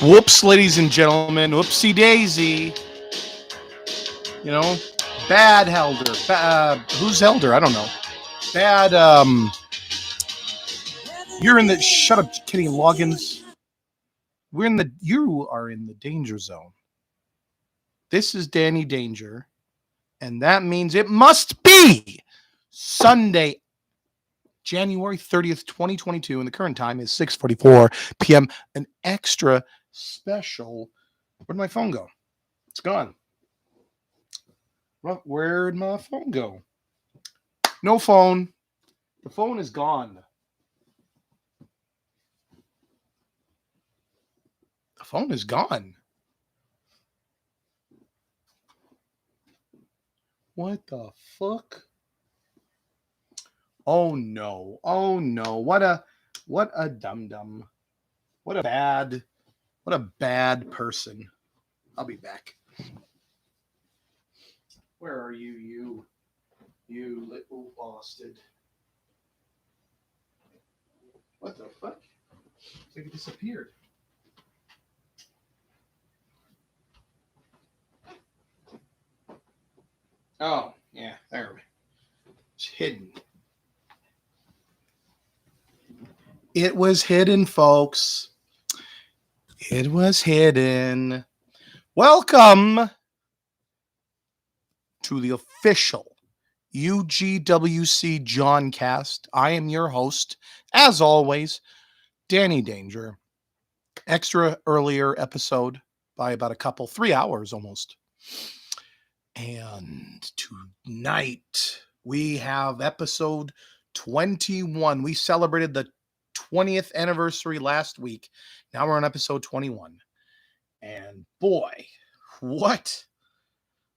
Whoops, ladies and gentlemen. Whoopsie daisy. You know, bad Helder. Who's Helder? I don't know. Bad, you're in the, shut up, Kenny Loggins. You are in the danger zone. This is Danny Danger. And that means it must be Sunday, January 30th, 2022. And the current time is 6:44 p.m. An extra special. Where'd my phone go? It's gone. Where'd my phone go? No phone. The phone is gone. The phone is gone. What the fuck? Oh no. Oh no. What a dum-dum. What a bad person. I'll be back. Where are you little bastard? What the fuck? It's like it disappeared. Oh, yeah, there we go. It's hidden. It was hidden, folks. It was hidden. Welcome to the official UGWC Johncast. I am your host, as always, Danny Danger. Extra earlier episode by about 3 hours almost. And tonight we have episode 21. We celebrated the 20th anniversary last week. Now we're on episode 21. And boy, what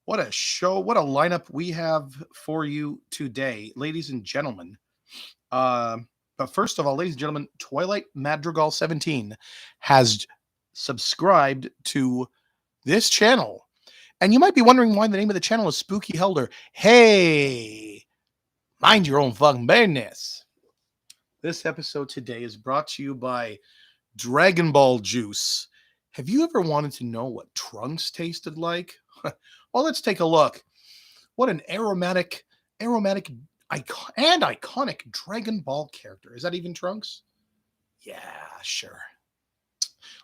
a show, what a lineup we have for you today, ladies and gentlemen. But first of all, ladies and gentlemen, Twilight Madrigal 17 has subscribed to this channel. And you might be wondering why the name of the channel is Spooky Helder. Hey, mind your own fucking business. This episode today is brought to you by Dragon Ball Juice. Have you ever wanted to know what Trunks tasted like? Well, let's take a look. What an aromatic, iconic Dragon Ball character. Is that even Trunks? Yeah, sure.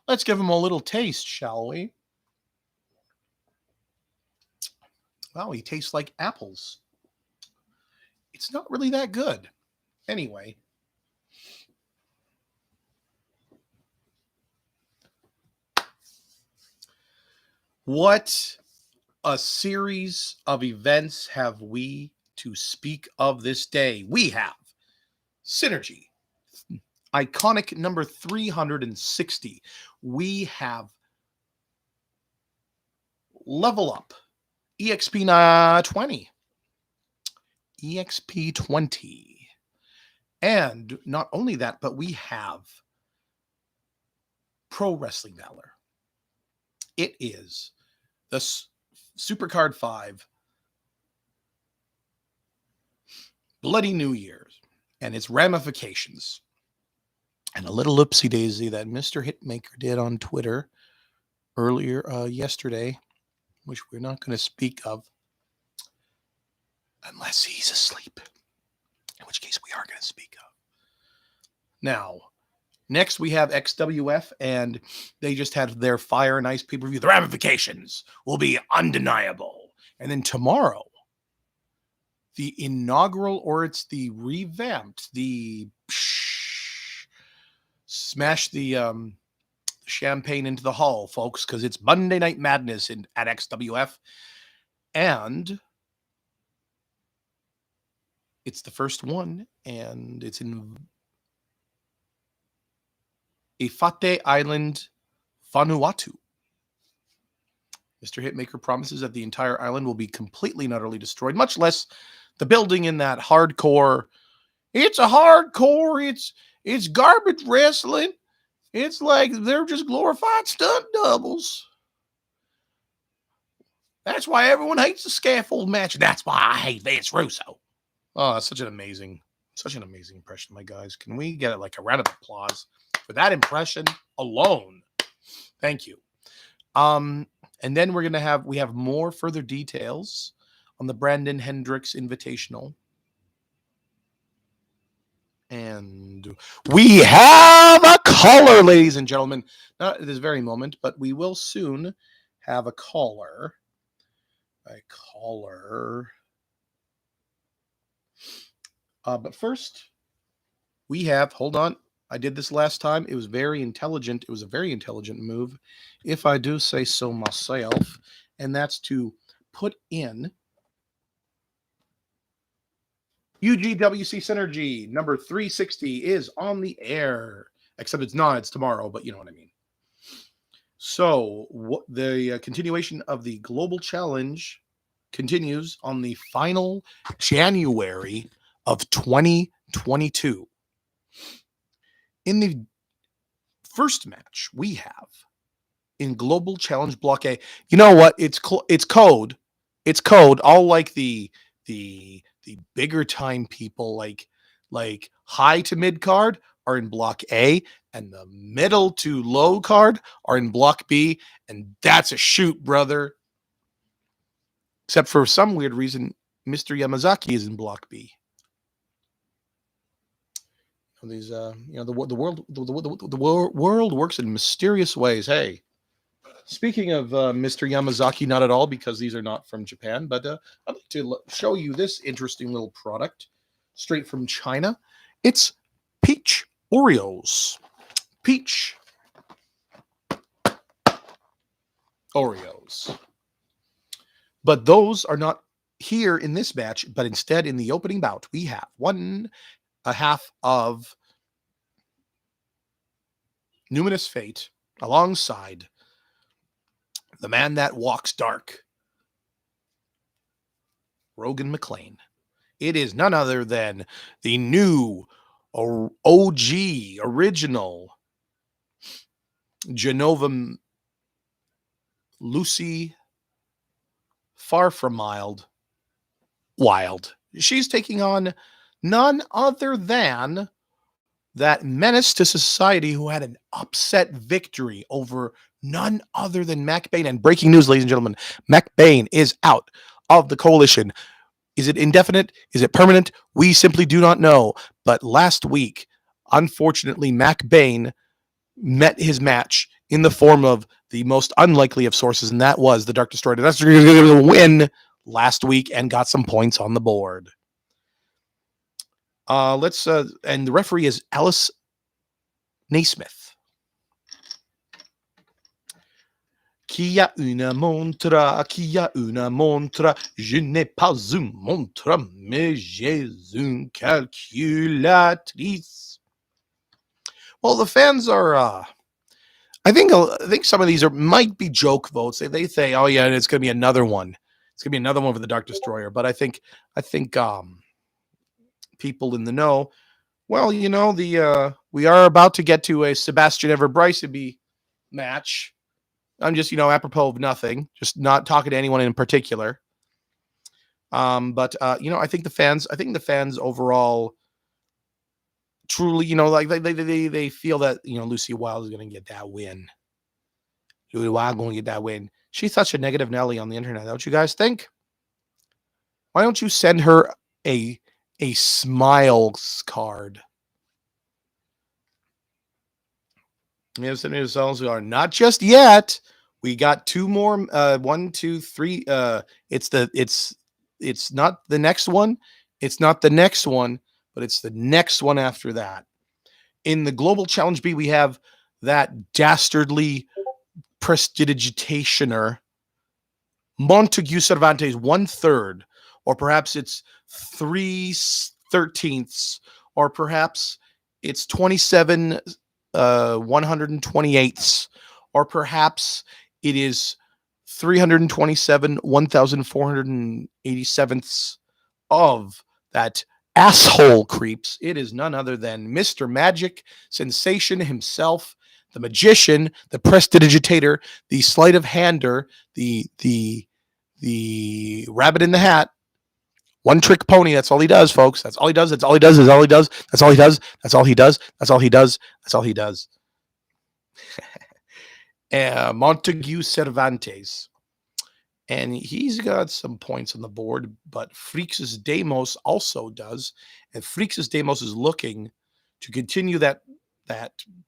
Let's give him a little taste, shall we? Wow, he tastes like apples. It's not really that good. Anyway. What a series of events have we to speak of this day. We have Synergy, iconic number 360. We have Level Up, EXP 20. EXP 20. And not only that, but we have Pro Wrestling Valor. It is the SuperCard 5 Bloody New Year's and its ramifications. And a little oopsie daisy that Mr. Hitmaker did on Twitter earlier yesterday, which we're not going to speak of unless he's asleep, in which case we are going to speak of. Now, next we have XWF, and they just had their Fire and Ice pay-per-view. The ramifications will be undeniable. And then tomorrow, the inaugural, or it's the revamped, the smash the champagne into the hall, folks, because it's Monday Night Madness at XWF. And it's the first one, and it's in Ifate Island, Vanuatu. Mr. Hitmaker promises that the entire island will be completely and utterly destroyed, much less the building in that hardcore. It's a hardcore. It's garbage wrestling. It's like they're just glorified stunt doubles. That's why everyone hates the scaffold match. That's why I hate Vince Russo. Oh, that's such an amazing impression, my guys. Can we get like a round of applause for that impression alone? Thank you. And then we have more further details on the Brandon Hendricks Invitational. And we have a caller, ladies and gentlemen. Not at this very moment, but we will soon have a caller. But first, we have, hold on. I did this last time. It was very intelligent. It was a very intelligent move, if I do say so myself. And that's to put in UGWC Synergy number 360 is on the air. Except it's not. It's tomorrow, but you know what I mean. So the continuation of the Global Challenge continues on the final January of 2022. In the first match we have in Global Challenge Block A, you know what? It's code. It's code. All like the bigger time people, like high to mid card, are in Block A, and the middle to low card are in Block B, and that's a shoot, brother. Except for some weird reason, Mr. Yamazaki is in Block B. These, the world works in mysterious ways. Hey, speaking of Mr. Yamazaki, not at all, because these are not from Japan, but I'd like to show you this interesting little product straight from China. It's Peach Oreos. Peach Oreos. But those are not here in this match, but instead in the opening bout, we have a half of Numinous Fate alongside the man that walks dark, Rogan McLean. It is none other than the new OG original Genova Lucy, far from wild. She's taking on none other than that menace to society who had an upset victory over none other than Mac Bain. And breaking news, ladies and gentlemen, Mac Bain is out of the coalition. Is it indefinite? Is it permanent? We simply do not know. But last week, unfortunately, Mac Bain met his match in the form of the most unlikely of sources, and that was the Dark Destroyer. That's going to win last week and got some points on the board. And the referee is Alice Naismith. Kia una montra, je n'ai pas une montre, mais j'ai une calculatrice. Well, the fans are, I think some of these might be joke votes. They say, oh yeah, it's going to be another one. It's going to be another one for the Dark Destroyer. But I think people in the know, well, we are about to get to a Sebastian Ever-Bryceby match. I'm just, apropos of nothing, just not talking to anyone in particular. But I think the fans overall truly, they feel that, Lucy Wilde is going to get that win. Lucy Wilde going to get that win. She's such a negative Nelly on the internet, don't you guys think? Why don't you send her a smiles card? Yes, and ourselves are not just yet. We got two more. 1, 2, 3. It's not the next one. It's not the next one, but it's the next one after that. In the Global Challenge B, we have that dastardly prestidigitationer, Montague Cervantes, 1/3, or perhaps it's 3/13, or perhaps it's 27 128ths, or perhaps it is 327 1487ths of that asshole creeps. It is none other than Mr. Magic Sensation himself, the magician, the prestidigitator, the sleight of hander, the rabbit in the hat. One trick pony. That's all he does, folks. That's all he does. That's all he does. That's all he does. That's all he does. That's all he does. That's all he does. That's all he does. Montague Cervantes. And he's got some points on the board, but Frixus Demos also does. And Frixus Demos is looking to continue that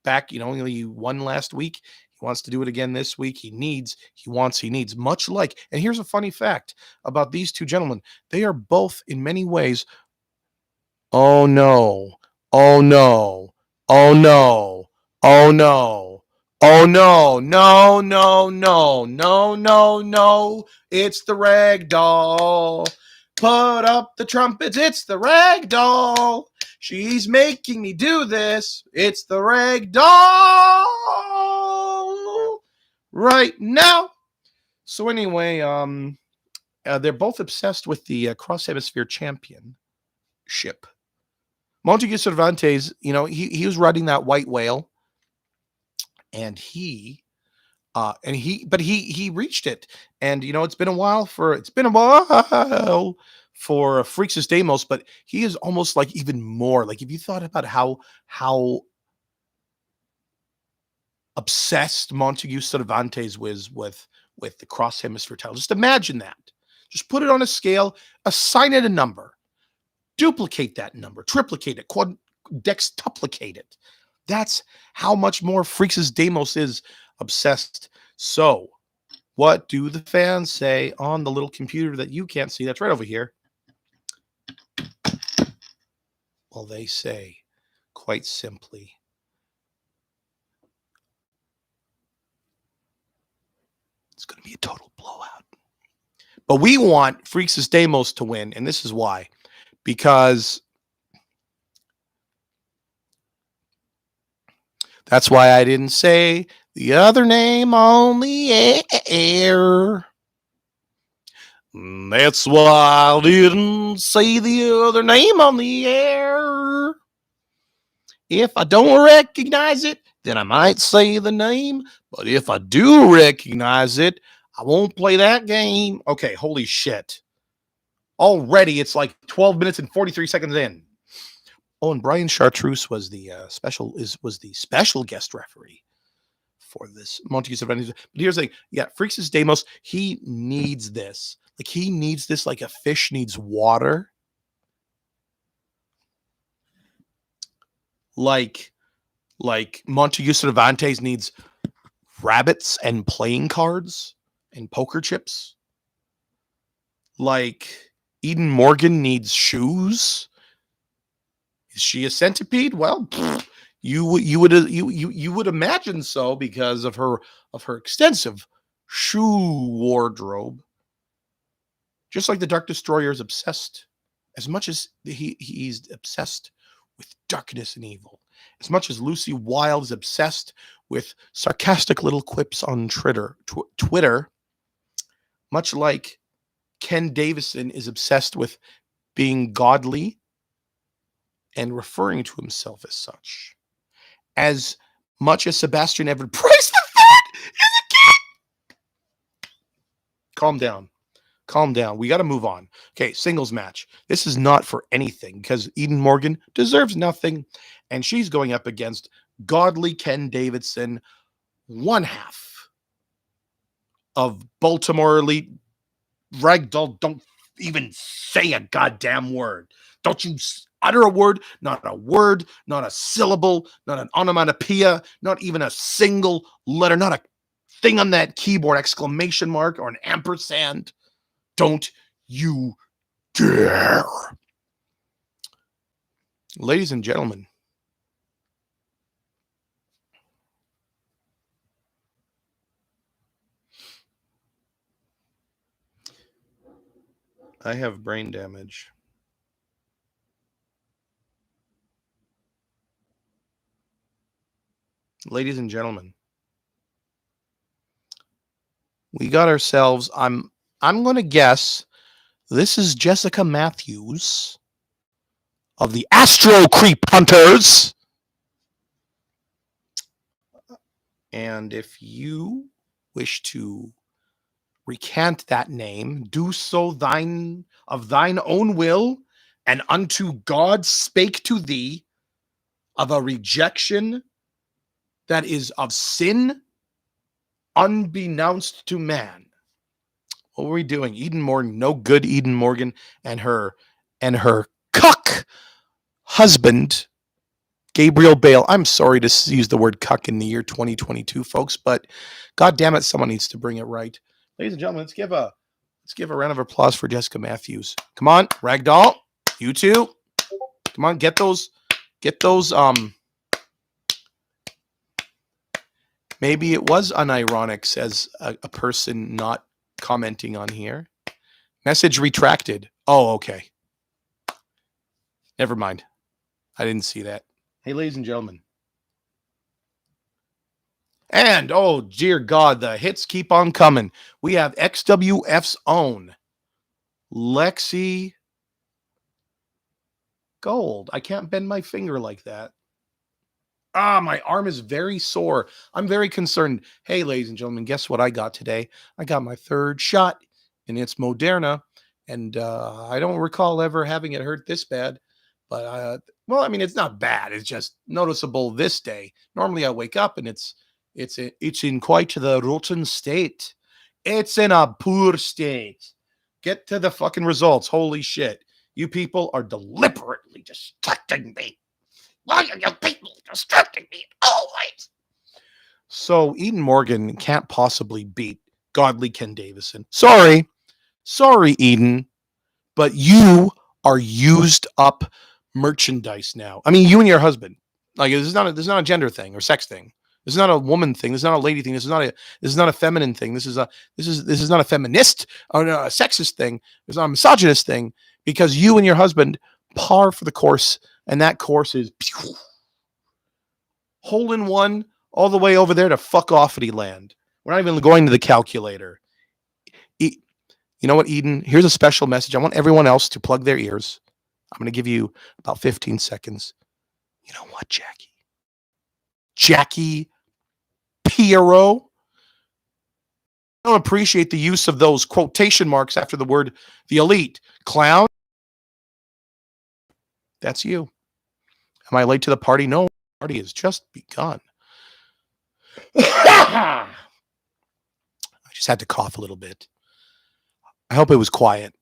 back. He won last week. He wants to do it again this week. He needs. Much like, and here's a funny fact about these two gentlemen. They are both in many ways. Oh no. Oh no. Oh no. Oh no. Oh no, no, no, no, no, no, no. It's the rag doll. Put up the trumpets. It's the rag doll. She's making me do this. It's the rag doll right now. So anyway, they're both obsessed with the Cross Hemisphere Championship. Montague Cervantes, he was riding that white whale. And he reached it. And it's been a while for Frixus Demos, but he is almost like even more. Like, if you thought about how obsessed Montague Cervantes was with the Cross Hemisphere title, just imagine that. Just put it on a scale, assign it a number, duplicate that number, triplicate it, quadextuplicate it. That's how much more Frixus Demos is obsessed. So, what do the fans say on the little computer that you can't see? That's right over here. Well, they say, quite simply, it's going to be a total blowout. But we want Frixus Demos to win, and this is why. Because that's why I didn't say the other name on the air. That's why I didn't say the other name on the air. If I don't recognize it, then I might say the name. But if I do recognize it, I won't play that game. Okay, holy shit. Already it's like 12 minutes and 43 seconds in. Oh, and Brian Chartreuse was the special guest referee for this Montague Cervantes. But here's the thing, Frixus Demos, he needs this. Like, he needs this like a fish needs water. Like Montague Cervantes needs rabbits and playing cards and poker chips. Like Eden Morgan needs shoes. Is she a centipede? Well, you would imagine so because of her extensive shoe wardrobe. Just like the Dark Destroyer is obsessed, as much as he's obsessed with darkness and evil, as much as Lucy Wilde is obsessed with sarcastic little quips on Twitter, much like Ken Davison is obsessed with being godly and referring to himself as such. As much as Sebastian Everett Price the Third is a kid. Calm down. We got to move on. Okay, singles match. This is not for anything because Eden Morgan deserves nothing. And she's going up against godly Ken Davidson, one half of Baltimore Elite Ragdoll. Don't even say a goddamn word. Don't you utter a word, not a syllable, not an onomatopoeia, not even a single letter, not a thing on that keyboard, exclamation mark or an ampersand. Don't you dare. Ladies and gentlemen, I have brain damage. Ladies and gentlemen, we got ourselves, I'm going to guess this is Jessica Matthews of the Astro Creep Hunters. And if you wish to recant that name, do so of thine own will, and unto God spake to thee of a rejection that is of sin unbeknownst to man. What were we doing? Eden Morgan, no good Eden Morgan, and her cuck husband, Gabriel Bale. I'm sorry to use the word cuck in the year 2022, folks, but God damn it, someone needs to bring it right. Ladies and gentlemen, let's give a round of applause for Jessica Matthews. Come on, Ragdoll, you two. Come on, get those. Maybe it was unironic, says a person not commenting on here. Message retracted. Oh, okay. Never mind. I didn't see that. Hey, ladies and gentlemen. And, oh, dear God, the hits keep on coming. We have XWF's own Lexi Gold. I can't bend my finger like that. My arm is very sore. I'm very concerned. Hey, ladies and gentlemen, guess what I got today? I got my third shot, and it's Moderna. And I don't recall ever having it hurt this bad. But, well, I mean, it's not bad. It's just noticeable this day. Normally I wake up and it's in quite the rotten state. It's in a poor state. Get to the fucking results. Holy shit. You people are deliberately distracting me. Why are you people distracting me always? So Eden Morgan can't possibly beat Godly Ken Davison. Sorry, Eden, but you are used up merchandise now. I mean, you and your husband. Like, this is not a gender thing or sex thing. This is not a woman thing. This is not a lady thing. This is not a feminine thing. This is not a feminist or a sexist thing. It's not a misogynist thing, because you and your husband par for the course, and that course is hole in one all the way over there to fuck offity land. We're not even going to the calculator. You know what, Eden? Here's a special message. I want everyone else to plug their ears. I'm going to give you about 15 seconds. You know what, Jackie Piero? I don't appreciate the use of those quotation marks after the word the elite. Clown? That's you. Am I late to the party? No, the party has just begun. I just had to cough a little bit. I hope it was quiet.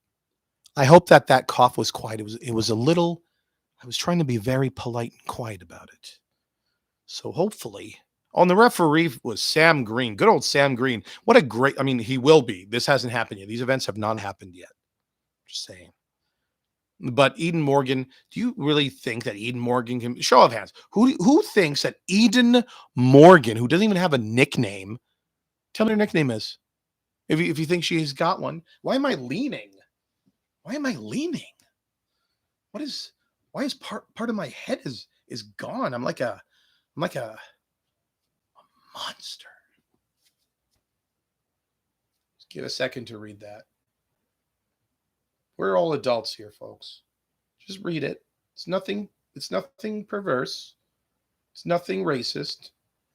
I hope that cough was quiet. It was a little, I was trying to be very polite and quiet about it. So hopefully, the referee was Sam Green. Good old Sam Green. What a great, I mean, he will be. This hasn't happened yet. These events have not happened yet. Just saying. But Eden Morgan, do you really think that Eden Morgan can, show of hands, who thinks that Eden Morgan, who doesn't even have a nickname, tell me her nickname is. If you think she's got one. Why am I leaning? Why is part of my head is gone? I'm like a monster. Just give a second to read that. We're all adults here, folks. Just read it. It's nothing perverse. It's nothing racist.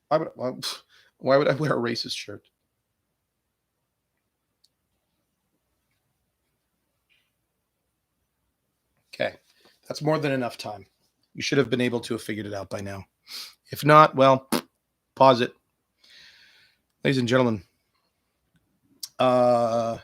Why would I wear a racist shirt? Okay, that's more than enough time. You should have been able to have figured it out by now. If not, well, pause it. Ladies and gentlemen, yeah,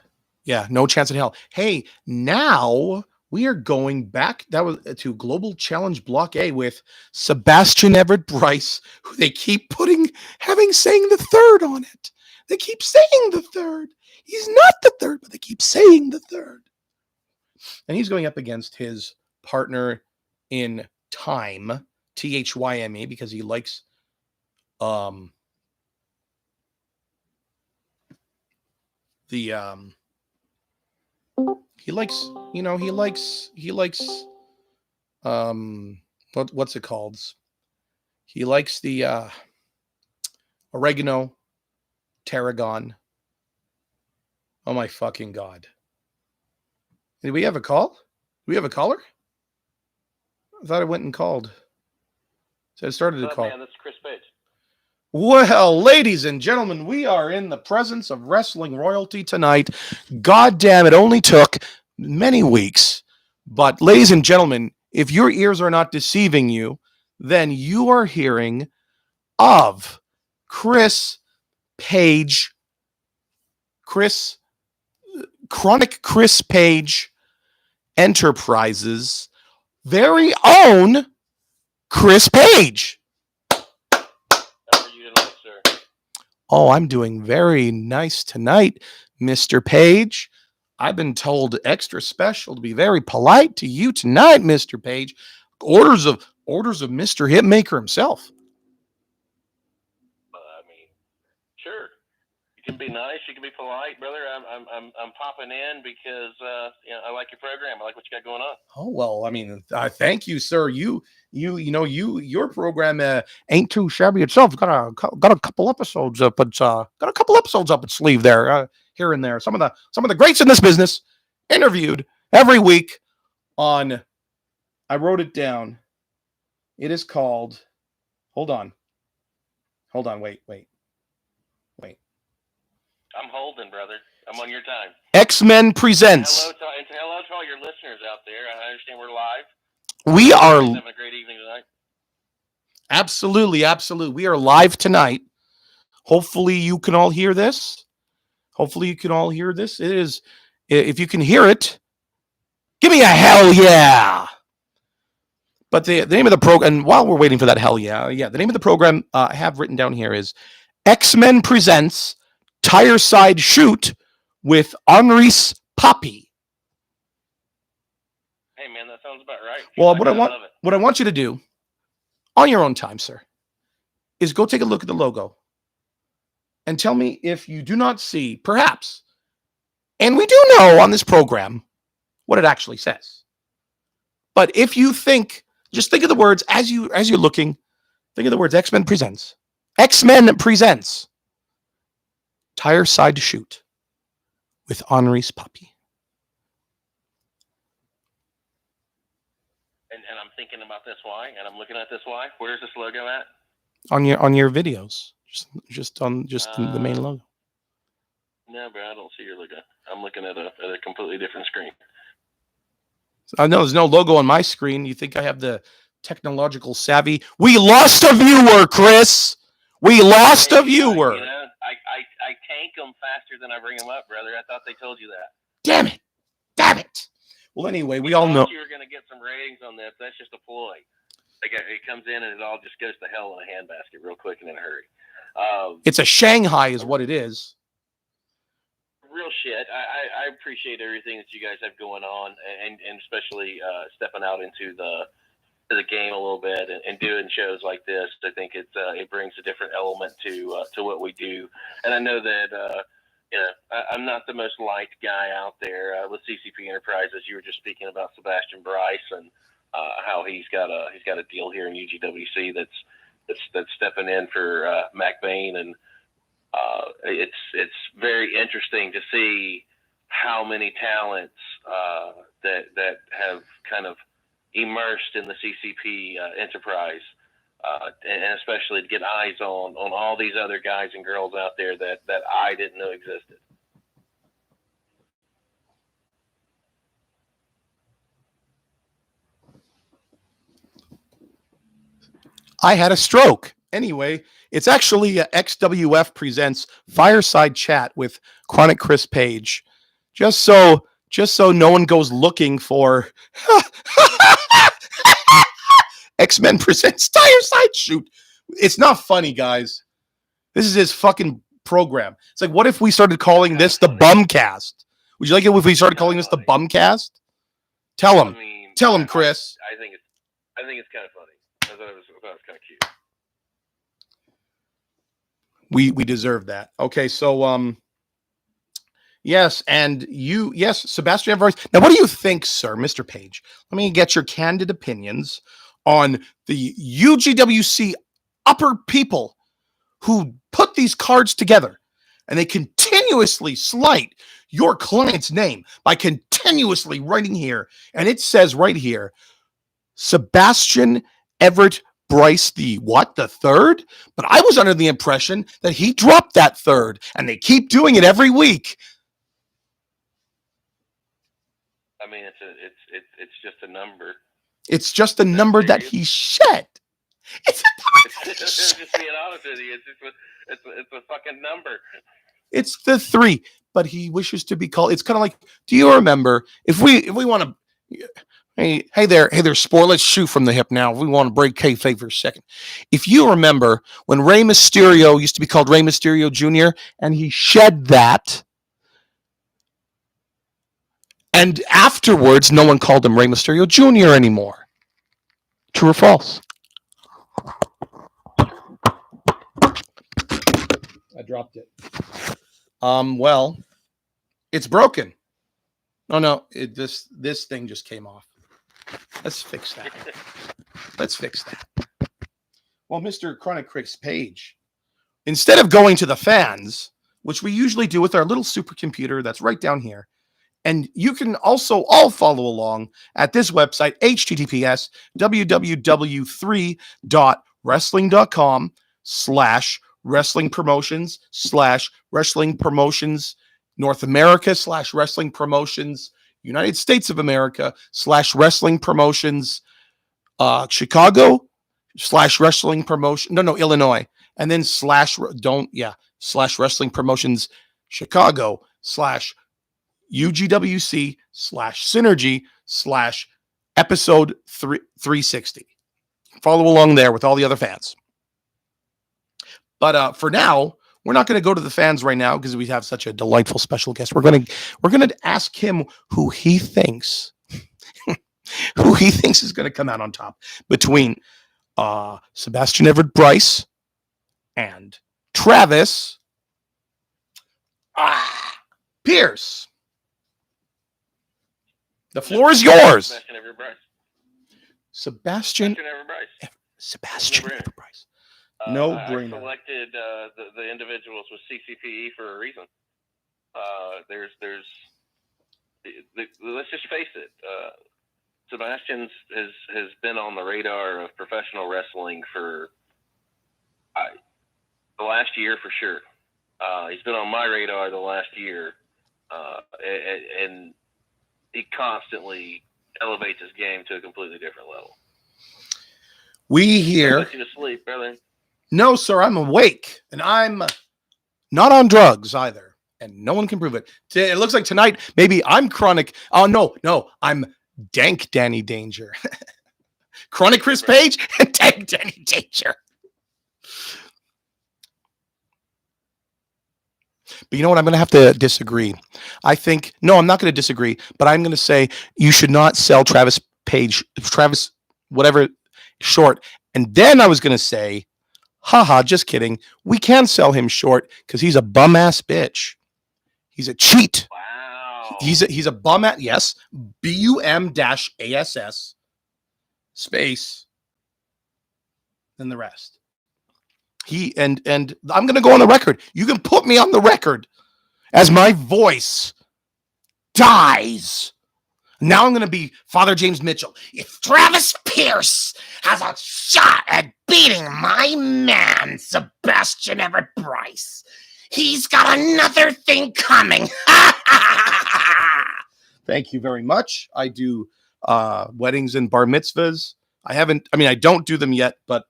no chance in hell. Hey, now we are going back to Global Challenge Block A with Sebastian Everett Bryce, who they keep saying the third on it. They keep saying the third. He's not the third, but they keep saying the third. And he's going up against his partner in time, Thyme, because he likes what's it called? He likes the oregano, tarragon. Oh my fucking God. Did we have a call? Do we have a caller? I thought I went and called. So I started to call. Man, this is Chris Page. Well, ladies and gentlemen, we are in the presence of wrestling royalty tonight. God damn, it only took many weeks. But ladies and gentlemen, if your ears are not deceiving you, then you are hearing of Chris Page, Chronic Chris Page Enterprises' very own Chris Page. How are you tonight, sir? Oh, I'm doing very nice tonight, Mr. Page. I've been told extra special to be very polite to you tonight, Mr. Page. Orders of Mr. Hitmaker himself. I mean, sure. You can be nice. You can be polite, brother. I'm popping in because I like your program. I like what you got going on. Oh well, I mean, thank you, sir. Your program ain't too shabby itself. Got a couple episodes up, its sleeve there, here and there. Some of the greats in this business interviewed every week on. I wrote it down. It is called. Hold on. Wait. I'm holding, brother. I'm on your time. X-Men Presents. Hello to all your listeners out there. I understand we're live. We are having a great evening tonight. Absolutely. We are live tonight. Hopefully you can all hear this. It is, if you can hear it, give me a hell yeah. But the name of the program, and while we're waiting for that hell yeah, the name of the program I have written down here is X-Men Presents Tire Side Shoot with Henri's Poppy. Hey man, that sounds about right. Well, what I want you to do on your own time, sir, is go take a look at the logo and tell me if you do not see, perhaps, and we do know on this program what it actually says. But if you think, just think of the words as you're looking, think of the words X-Men Presents. X-Men Presents Tire Side Shoot with Henri's Poppy. And I'm thinking about this why, and I'm looking at this why. Where's this logo at? On your videos, just the main logo. No, bro, I don't see your logo. I'm looking at a completely different screen. I know there's no logo on my screen. You think I have the technological savvy? We lost a viewer, Chris. We lost a viewer. You know, I tank them faster than I bring them up, brother. I thought they told you that. Damn it. Well, anyway, we all know you were going to get some ratings on this. That's just a ploy. It comes in and it all just goes to hell in a handbasket real quick and in a hurry. It's a Shanghai is what it is. Real shit. I appreciate everything that you guys have going on, and especially stepping out into the game a little bit and doing shows like this. I think it brings a different element to what we do. And I know that I'm not the most liked guy out there with CCP Enterprises. You were just speaking about Sebastian Bryce and how he's got a deal here in UGWC that's stepping in for Mac Bain, and it's very interesting to see how many talents that have kind of immersed in the CCP enterprise, and especially to get eyes on all these other guys and girls out there that I didn't know existed. I had a stroke. Anyway, it's actually XWF presents Fireside Chat with Chronic Chris Page. Just so no one goes looking for X-Men Presents Tire Side Shoot. It's not funny, guys. This is his fucking program. It's like, what if we started calling this the Bumcast? Would you like it if we started calling this the Bumcast? Tell him. Tell him, Chris. I think it's kind of funny. I thought it was kind of cute. We deserve that. Okay, so yes, and Sebastian Bryce. Now, what do you think, sir, Mr. Page? Let me get your candid opinions on the UGWC upper people who put these cards together, and they continuously slight your client's name by continuously writing here, and it says right here, Sebastian Everett Bryce the third? But I was under the impression that he dropped that third, and they keep doing it every week. I mean, it's just a number. It's just a number that he shed. It's Just being honest with you, it's a fucking number. It's the 3, but he wishes to be called. It's kind of like, do you remember if we want to? Hey there, sport. Let's shoot from the hip now. We want to break kayfabe for a second. If you remember when Rey Mysterio used to be called Rey Mysterio Jr. and he shed that, and afterwards no one called him Rey Mysterio Jr. anymore. True or false? I dropped it. Well, it's broken. Oh no, this thing just came off. Let's fix that. Well, Mr. Chronic Cric's page, instead of going to the fans, which we usually do with our little supercomputer that's right down here, and you can also all follow along at this website, https://www.wrestling.com/wrestling promotions North America /wrestling promotions United States of America /wrestling promotions Chicago /wrestling promotion Illinois, and then /wrestling promotions Chicago /UGWC /synergy /episode 360. Follow along there with all the other fans. But for now, we're not going to go to the fans right now because we have such a delightful special guest. We're going to ask him who he thinks is going to come out on top between Sebastian Everett Bryce and Travis Pierce. The floor is yours. Sebastian Everett Bryce. Sebastian Everett Bryce. No brainer. I selected the individuals with CCPE for a reason. Let's just face it. Sebastian has been on the radar of professional wrestling for the last year for sure. He's been on my radar the last year, and he constantly elevates his game to a completely different level. We hear. Put you to sleep, brother. No, sir, I'm awake, and I'm not on drugs either, and no one can prove it. It looks like tonight, maybe I'm chronic. Oh, no, I'm Dank Danny Danger. Chronic Chris Page and Dank Danny Danger. But you know what? I'm going to have to disagree. I'm not going to disagree, but I'm going to say you should not sell Travis whatever short. And then I was going to say, haha, just kidding. We can sell him short because he's a bum ass bitch. He's a cheat. Wow. He's a bum ass. Yes. BUM-ASS space. Then the rest. And I'm going to go on the record. You can put me on the record as my voice dies. Now I'm going to be Father James Mitchell. If Travis Pierce has a shot at beating my man, Sebastian Everett Bryce, he's got another thing coming. Thank you very much. I do weddings and bar mitzvahs. I don't do them yet, but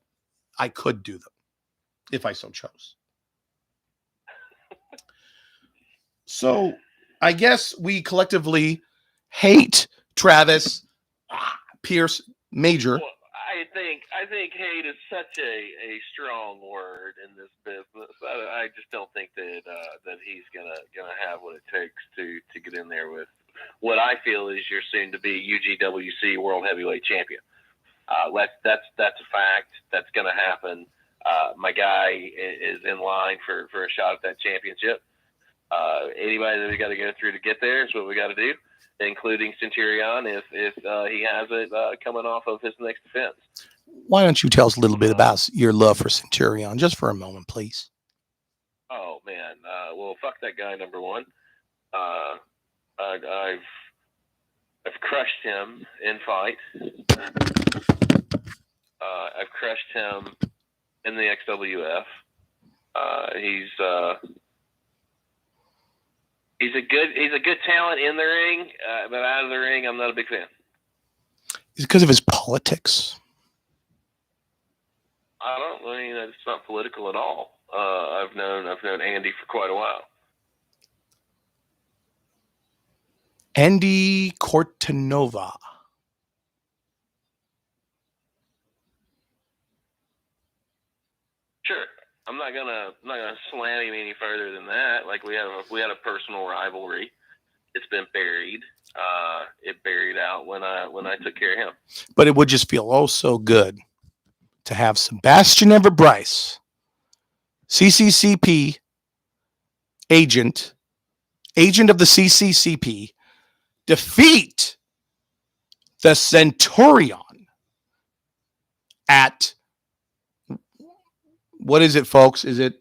I could do them if I so chose. So I guess we collectively hate Travis Pierce Major. Well, I think hate is such a strong word in this business. I just don't think that he's gonna have what it takes to get in there with what I feel is your soon to be UGWC World Heavyweight Champion. That's a fact. That's gonna happen. My guy is in line for a shot at that championship. Anybody that we got to go through to get there is what we got to do, including Centurion if he has it coming off of his next defense. Why don't you tell us a little bit about your love for Centurion, just for a moment, please? Oh man, well, fuck that guy. Number one, I've crushed him in fight. I've crushed him in the XWF. He's a good talent in the ring, but out of the ring, I'm not a big fan. Is it because of his politics? I mean, it's not political at all. I've known Andy for quite a while. Andy Cortanova. Sure. I'm not gonna slam him any further than that. Like we had a personal rivalry. It's been buried. It buried out when I took care of him. But it would just feel oh so good to have Sebastian Everett Bryce, CCCP agent of the CCCP, defeat the Centurion at what is it, folks? Is it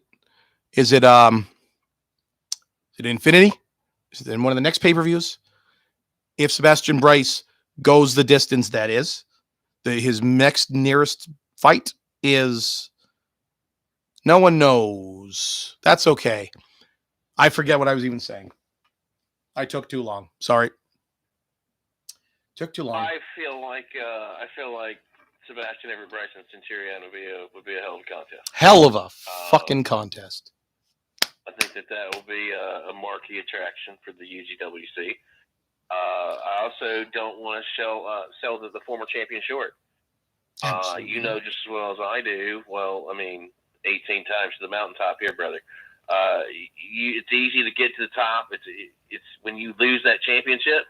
Infinity? Is it in one of the next pay-per-views? If Sebastian Bryce goes the distance, that is, his next nearest fight is no one knows. That's okay. I forget what I was even saying. I took too long. Sorry. Took too long. I feel like Sebastian Everett Bryce and Centurion would be a hell of a contest. Hell of a fucking contest. I think that will be a marquee attraction for the UGWC. I also don't want to sell the former champion short. You know just as well as I do. Well, I mean, 18 times to the mountaintop here, brother. It's easy to get to the top. It's when you lose that championship,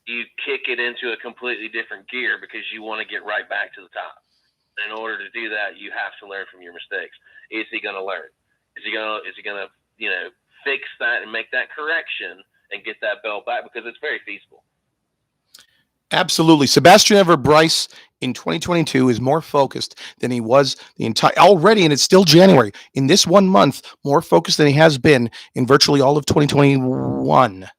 you kick it into a completely different gear because you want to get right back to the top. In order to do that, you have to learn from your mistakes. Is he going to learn? Is he going to fix that and make that correction and get that belt back? Because it's very feasible. Absolutely. Sebastian Everett Bryce in 2022 is more focused than he was already, and it's still January. In this 1 month, more focused than he has been in virtually all of 2021.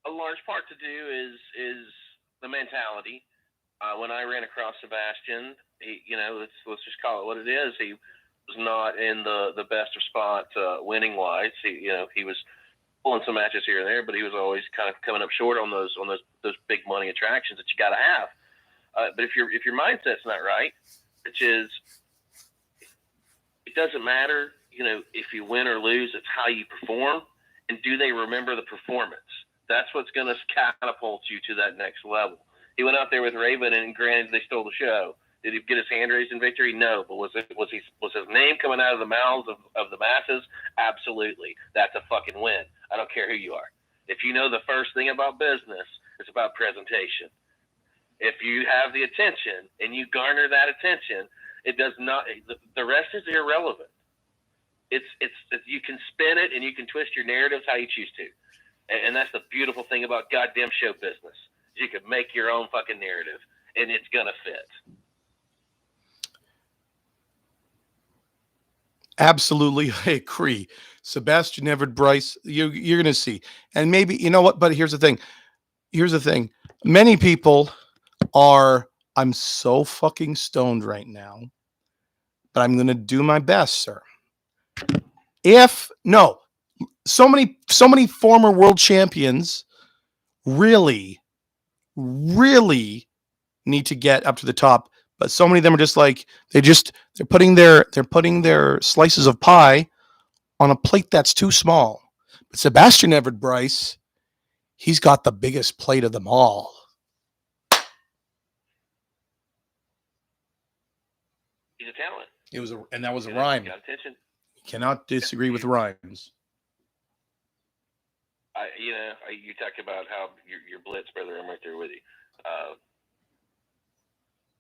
A large part to do is the mentality. When I ran across Sebastian, let's just call it what it is. He was not in the best of spots winning wise. He was pulling some matches here and there, but he was always kind of coming up short on those big money attractions that you got to have. But if your mindset's not right, which is, it doesn't matter, if you win or lose, it's how you perform, and do they remember the performance? That's what's going to catapult you to that next level. He went out there with Raven, and granted, they stole the show. Did he get his hand raised in victory? No. But was his name coming out of the mouths of the masses? Absolutely. That's a fucking win. I don't care who you are. If you know the first thing about business, it's about presentation. If you have the attention and you garner that attention, it does not. The rest is irrelevant. It's you can spin it and you can twist your narratives how you choose to. And that's the beautiful thing about goddamn show business. You can make your own fucking narrative, and it's going to fit. Absolutely, I agree. Sebastian Everett Bryce, you're going to see. And maybe, you know what, but here's the thing. Many people I'm so fucking stoned right now, but I'm going to do my best, sir. So many former world champions really need to get up to the top, but so many of them are just like they're putting their slices of pie on a plate that's too small. But Sebastian Everett Bryce, he's got the biggest plate of them all. He's a talent. And that was a rhyme. Got attention. You cannot disagree with rhymes. You talk about how your blitz, brother. I'm right there with you.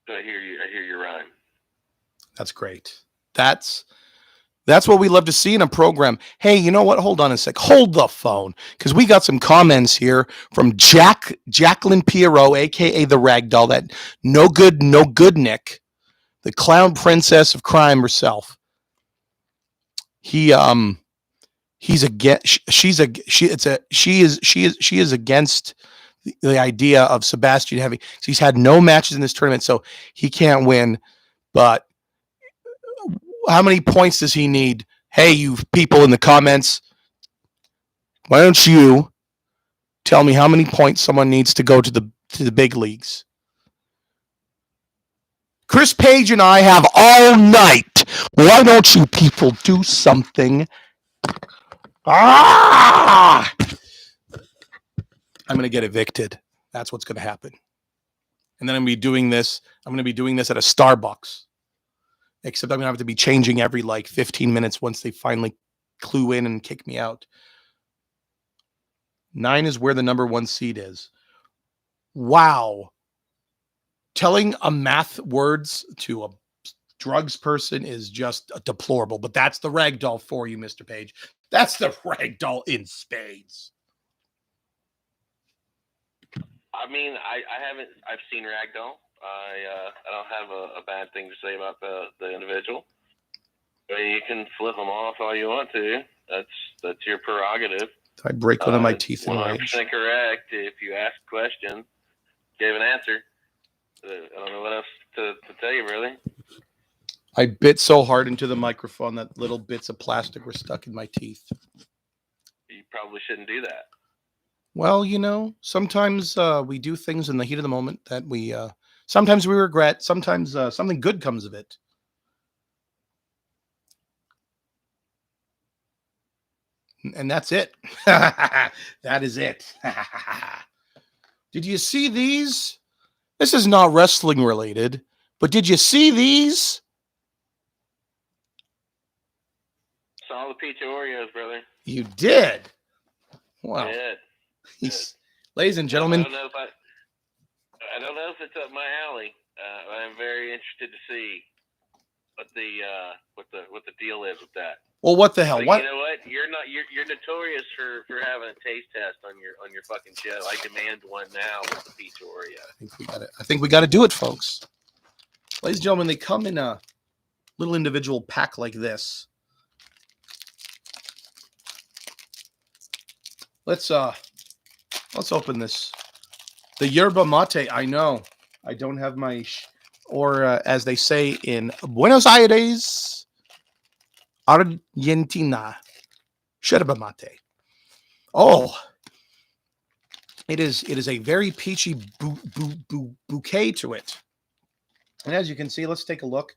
So I hear your rhyme. That's great. That's what we love to see in a program. Hey, you know what? Hold on a sec. Hold the phone, because we got some comments here from Jacqueline Pierrot, aka the Ragdoll, that no good Nick, the clown princess of crime herself. She is against the idea of Sebastian having. He's had no matches in this tournament, so he can't win. But how many points does he need? Hey, you people in the comments, why don't you tell me how many points someone needs to go to the big leagues? Chris Page and I have all night. Why don't you people do something? Ah! I'm going to get evicted. That's what's going to happen. And then I'm going to be doing this. I'm going to be doing this at a Starbucks. Except I'm going to have to be changing every like 15 minutes once they finally clue in and kick me out. 9 is where the number 1 seed is. Wow. Telling a math words to a drugs person is just deplorable. But that's the ragdoll for you, Mr. Page. That's the ragdoll in spades. I mean, I've seen ragdoll. I don't have a bad thing to say about the individual. I mean, you can flip them off all you want to. That's your prerogative. I break one of my teeth in 100% rage. correct. If you ask a question, gave an answer. I don't know what else to tell you, really. I bit so hard into the microphone that little bits of plastic were stuck in my teeth. You probably shouldn't do that. Well, you know, sometimes we do things in the heat of the moment that we sometimes we regret. Sometimes something good comes of it. And that's it. That is it. Did you see these? This is not wrestling related, but did you see these? Saw the peach Oreos, brother. You did. Wow. I did. Ladies and gentlemen, I don't know if it's up my alley. I'm very interested to see what the deal is with that. well, what the hell? But What? you know what? You're notorious for having a taste test on your fucking show. I demand one now with the peach Oreo. I think we got to do it, folks. Ladies and gentlemen, they come in a little individual pack like this. Let's open this. The yerba mate. I know. I don't have my or as they say in Buenos Aires, Argentina, yerba mate. Oh, it is a very peachy bouquet to it. And as you can see, let's take a look.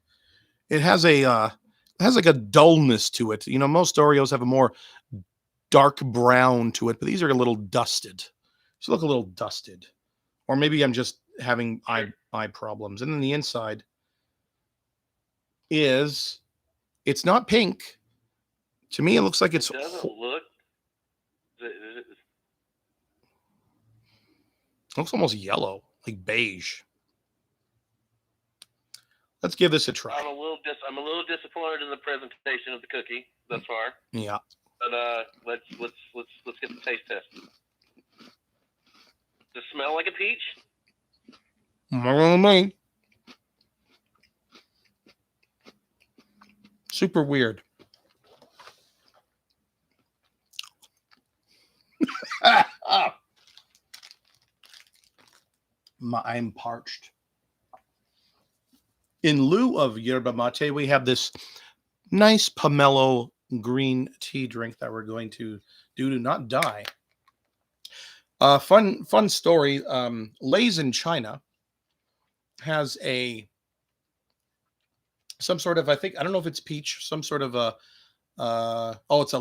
It has like a dullness to it. You know, most Oreos have a more dark brown to it, but these are a little dusted. These look a little dusted. Or maybe I'm just having eye problems. And then the inside it's not pink. To me, it looks like it looks almost yellow, like beige. Let's give this a try. I'm a little disappointed in the presentation of the cookie thus far. Yeah. But let's get the taste test. Does it smell like a peach? Me. Super weird. I'm parched. In lieu of yerba mate, we have this nice pomelo green tea drink that we're going to do to not die. Fun story. Lay's in China has some sort of, I don't know if it's peach, some sort of it's a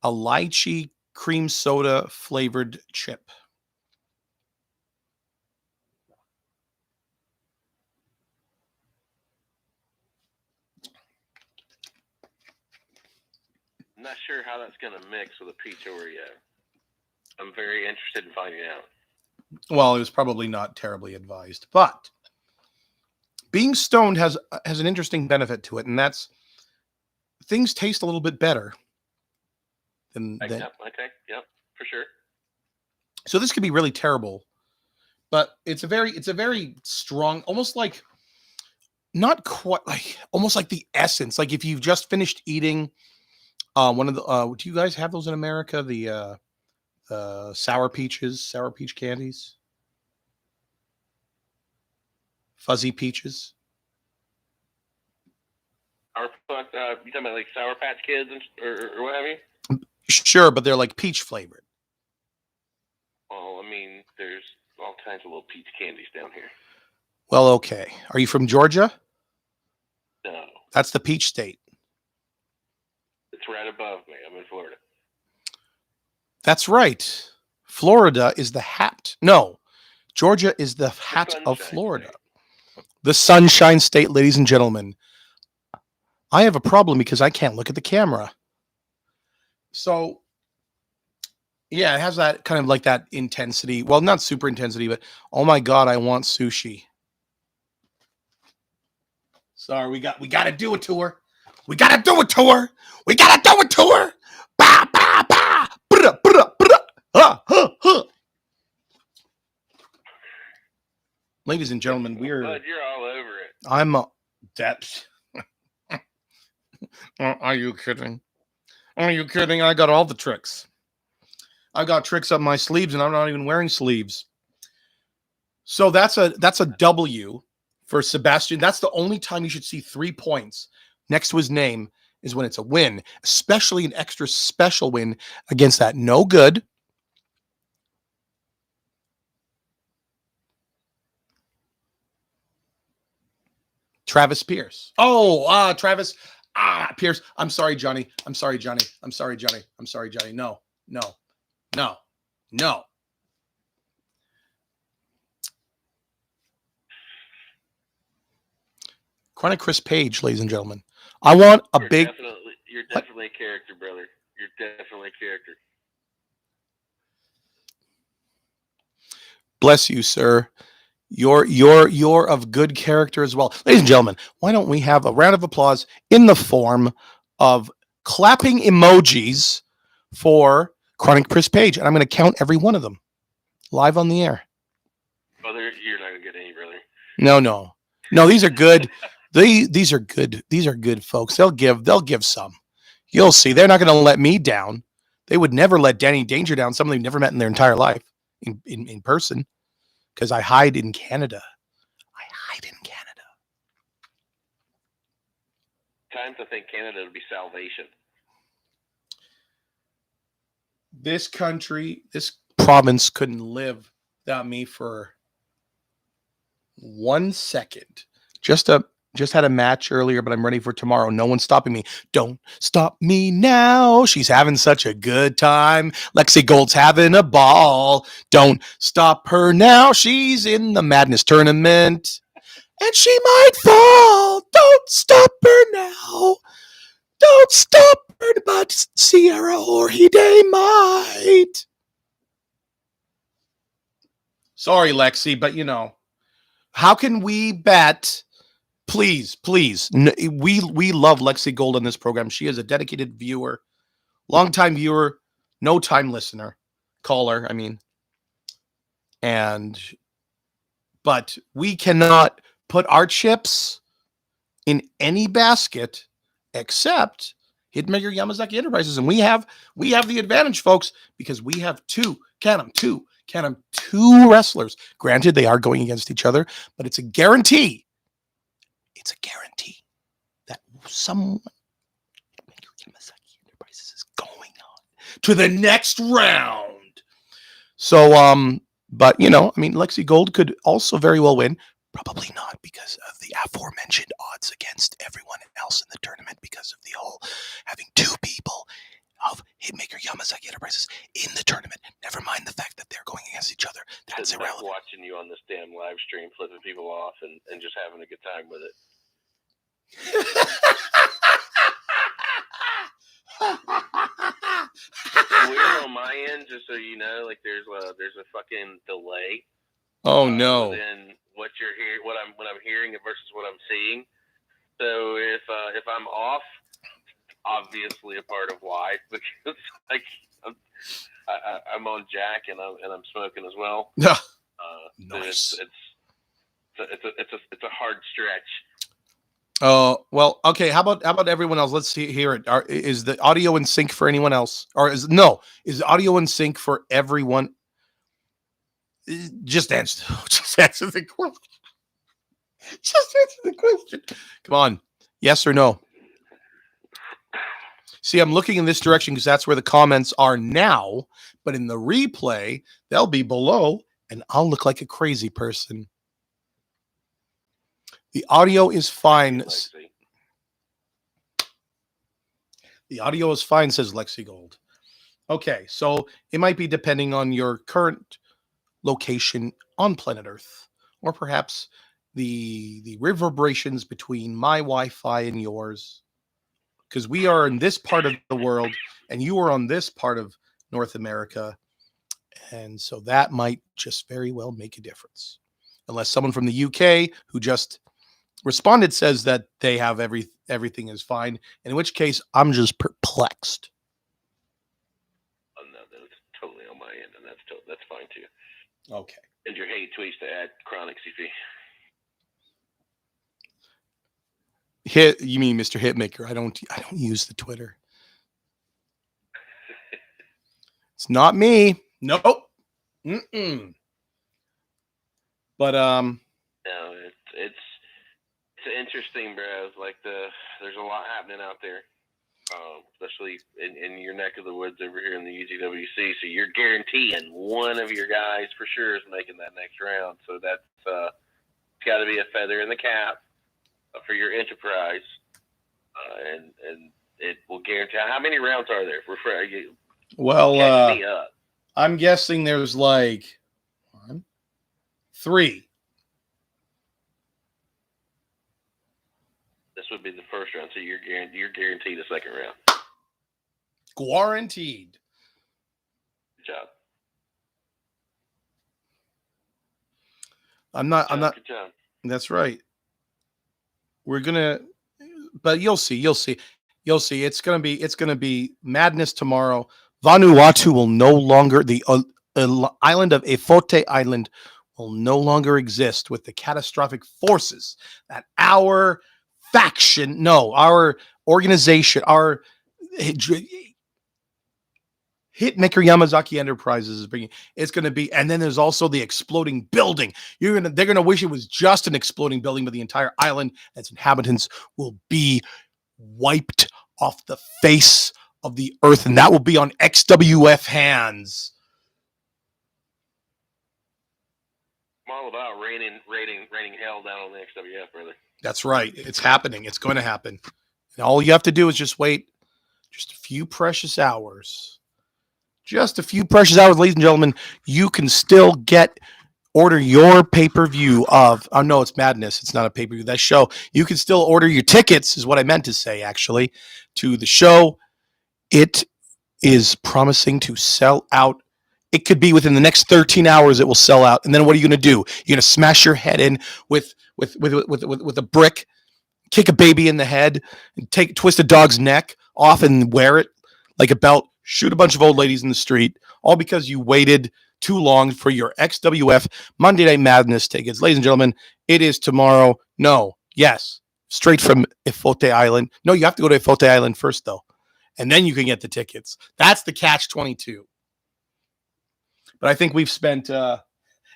lychee cream soda flavored chip. I'm not sure how that's going to mix with a peach Oreo. I'm very interested in finding out. Well, it was probably not terribly advised, but being stoned has an interesting benefit to it, and that's things taste a little bit better than. Okay, yep, for sure. So this could be really terrible, but it's a very strong, almost like not quite like almost like the essence. Like if you've just finished eating one of the do you guys have those in America? The sour peach candies, fuzzy peaches. You talking about like Sour Patch Kids or what have you? Sure, but they're like peach flavored. Well, I mean, there's all kinds of little peach candies down here. Well, okay. Are you from Georgia? No. That's the Peach State. It's right above me. I'm in Florida. That's right. Florida is the hat. No, Georgia is the hat of Florida. State. The Sunshine State, ladies and gentlemen. I have a problem because I can't look at the camera. So, yeah, it has that kind of like that intensity. Well, not super intensity, but oh my God, I want sushi. Sorry, we got to do it to her. We got to do it to her. We got to do it to her. Bah, bah, bah. Bruh, bruh, bruh. Huh. Ladies and gentlemen, Bud, you're all over it. I'm a depth. Are you kidding? Are you kidding? I got all the tricks. I got tricks up my sleeves, and I'm not even wearing sleeves. So that's a W for Sebastian. That's the only time you should see 3 points next to his name is when it's a win, especially an extra special win against that no good Travis Pierce. Oh, Travis. Pierce. I'm sorry, Johnny. I'm sorry, Johnny. I'm sorry, Johnny. I'm sorry, Johnny. No. Chronic Chris Page, ladies and gentlemen. I want a big. You're definitely a character, brother. You're definitely a character. Bless you, sir. You're of good character as well. Ladies and gentlemen, why don't we have a round of applause in the form of clapping emojis for Chronic Chris Page? And I'm going to count every one of them live on the air. Well, you're not going to get any, brother. No, these are good. These are good. These are good folks. They'll give some. You'll see. They're not going to let me down. They would never let Danny Danger down, someone they've never met in their entire life in person. Because I hide in Canada. Time to think Canada would be salvation. This country, this province couldn't live without me for 1 second. Just had a match earlier, but I'm ready for tomorrow. No one's stopping me. Don't stop me now. She's having such a good time. Lexi Gold's having a ball. Don't stop her now. She's in the Madness tournament. And she might fall. Don't stop her now. Don't stop her, but Sierra Orhide might. Sorry, Lexi, but how can we bet? Please. We love Lexi Gold on this program. She is a dedicated viewer, longtime viewer, no time listener, caller. I mean, but we cannot put our chips in any basket except Hitmaker-Yamazaki Enterprises, and we have the advantage, folks, because we have two wrestlers. Granted, they are going against each other, but it's a guarantee. It's a guarantee that someone Hitmaker-Yamazaki Enterprises is going on to the next round. So, but Lexi Gold could also very well win. Probably not because of the aforementioned odds against everyone else in the tournament, because of the whole having two people of Hitmaker-Yamazaki Enterprises in the tournament. Never mind the fact that they're going against each other. That's irrelevant. Watching you on this damn live stream, flipping people off and just having a good time with it. We're on my end, just so you know, like there's a fucking delay. Oh no! Then what you're hearing, what I'm hearing versus what I'm seeing. So if I'm off, obviously a part of why, because like I'm on Jack and I'm smoking as well. Yeah. Nice. It's a hard stretch. Oh well, okay. How about everyone else? Let's hear it. Is the audio in sync for anyone else, or is the audio in sync for everyone? Just answer the question. Just answer the question. Come on. Yes or no? See, I'm looking in this direction because that's where the comments are now. But in the replay, they'll be below, and I'll look like a crazy person. The audio is fine. Lexi. The audio is fine, says Lexi Gold. Okay, so it might be depending on your current location on planet Earth, or perhaps the reverberations between my Wi-Fi and yours, because we are in this part of the world and you are on this part of North America, and so that might just very well make a difference. Unless someone from the UK who just responded says that they have everything is fine, in which case I'm just perplexed. Oh, no, that's totally on my end, and that's fine too. Okay. And your hate tweets to add CHROINIC CP. You mean Mr. Hitmaker? I don't use the Twitter. It's not me. Nope. Mm-mm. But no, it's interesting, bro. Like there's a lot happening out there, especially in your neck of the woods over here in the UGWC. So you're guaranteeing one of your guys for sure is making that next round. So that's it's got to be a feather in the cap for your enterprise, and it will guarantee. How many rounds are there? Well, catch me up. I'm guessing there's like 1, 3. This would be the first round, so you're guaranteed a second round. Guaranteed. Good job. I'm not. Good job. That's right. We're gonna, but you'll see. It's gonna be madness tomorrow. Vanuatu will no longer, the island of Efote Island will no longer exist with the catastrophic forces that our faction, our organization, our Hitmaker-Yamazaki Enterprises is bringing. It's going to be, and then there's also the exploding building. They're going to wish it was just an exploding building, but the entire island and its inhabitants will be wiped off the face of the earth, and that will be on XWF hands. I'm all about raining hell down on the XWF, brother. That's right. It's happening. It's going to happen. And all you have to do is just wait just a few precious hours. Just a few precious hours, ladies and gentlemen. You can still order your pay-per-view of, oh no, it's madness. It's not a pay-per-view. That show. You can still order your tickets, is what I meant to say, actually, to the show. It is promising to sell out. It could be within the next 13 hours it will sell out. And then what are you going to do? You're going to smash your head in with a brick, kick a baby in the head, and twist a dog's neck off and wear it like a belt, shoot a bunch of old ladies in the street, all because you waited too long for your XWF Monday Night Madness tickets. Ladies and gentlemen, it is tomorrow. No, yes, straight from Efote Island. No, you have to go to Efote Island first, though, and then you can get the tickets. That's the catch-22. But I think we've spent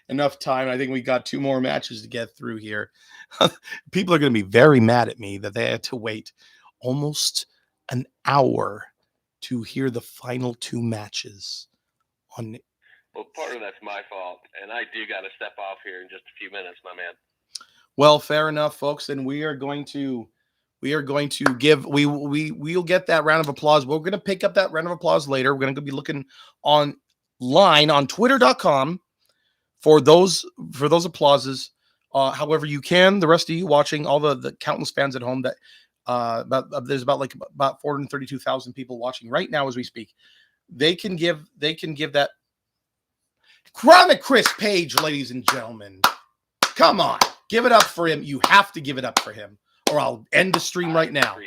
enough time. I think we got 2 more matches to get through here. People are going to be very mad at me that they had to wait almost an hour to hear the final 2 matches. Well, part of that's my fault, and I do got to step off here in just a few minutes, my man. Well, fair enough, folks. And we'll get that round of applause. We're going to pick up that round of applause later. We're going to be looking online on twitter.com for those applauses. However you can, the rest of you watching, all the countless fans at home that there's about 432,000 people watching right now as we speak. They can give that crown the Chris Page, ladies and gentlemen. Come on, give it up for him. You have to give it up for him, or I'll end the stream right now.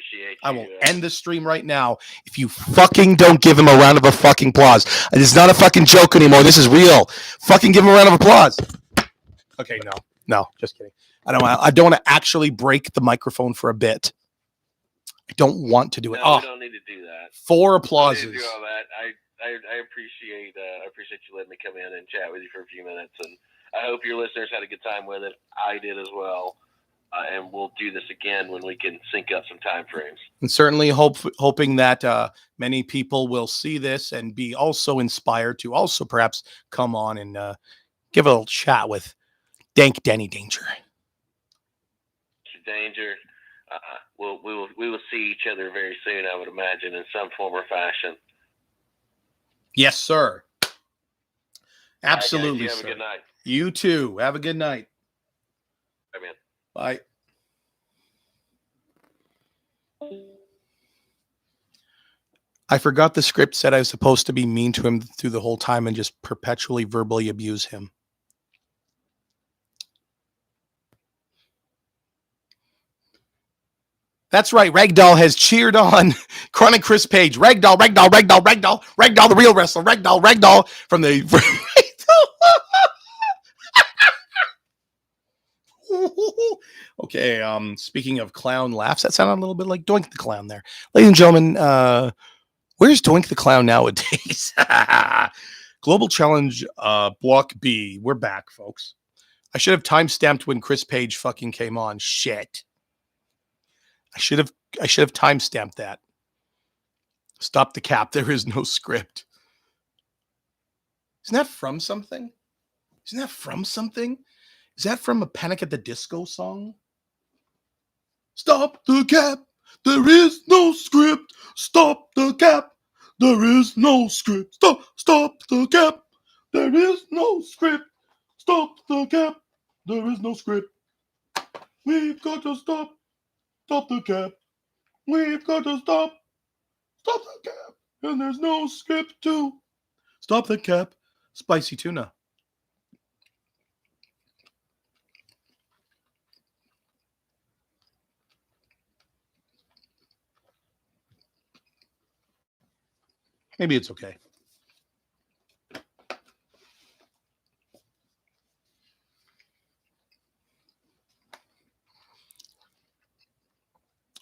I will end the stream right now if you fucking don't give him a round of a fucking applause. It's not a fucking joke anymore. This is real. Fucking give him a round of applause. Okay, no, just kidding. I don't want to actually break the microphone for a bit. I don't want to do it. No, we don't need to do that. 4 applauses. Do all that. I appreciate you letting me come in and chat with you for a few minutes, and I hope your listeners had a good time with it. I did as well, and we'll do this again when we can sync up some time frames. And certainly hoping that many people will see this and be also inspired to also perhaps come on and give a little chat with Dank Danny Danger. Mr. Danger. We will see each other very soon, I would imagine, in some form or fashion. Yes, sir. Absolutely, All right, guys, you have sir. a good night. You too. Have a good night. Bye, man. Bye. I forgot the script said I was supposed to be mean to him through the whole time and just perpetually verbally abuse him. That's right. Ragdoll has cheered on Chronic Chris Page. Ragdoll, the real wrestler. Ragdoll from the... Okay, speaking of clown laughs, that sounded a little bit like Doink the Clown there. Ladies and gentlemen, where's Doink the Clown nowadays? Global Challenge Block B. We're back, folks. I should have time-stamped when Chris Page fucking came on. Shit. I should have time-stamped that. Stop the cap. There is no script. Isn't that from something? Is that from a Panic at the Disco song? Stop the cap. There is no script. Stop the cap. There is no script. Stop the cap. There is no script. Stop the cap. There is no script. We've got to stop. Stop the cap. We've got to stop. Stop the cap. And there's no script to stop the cap. Spicy tuna. Maybe it's okay.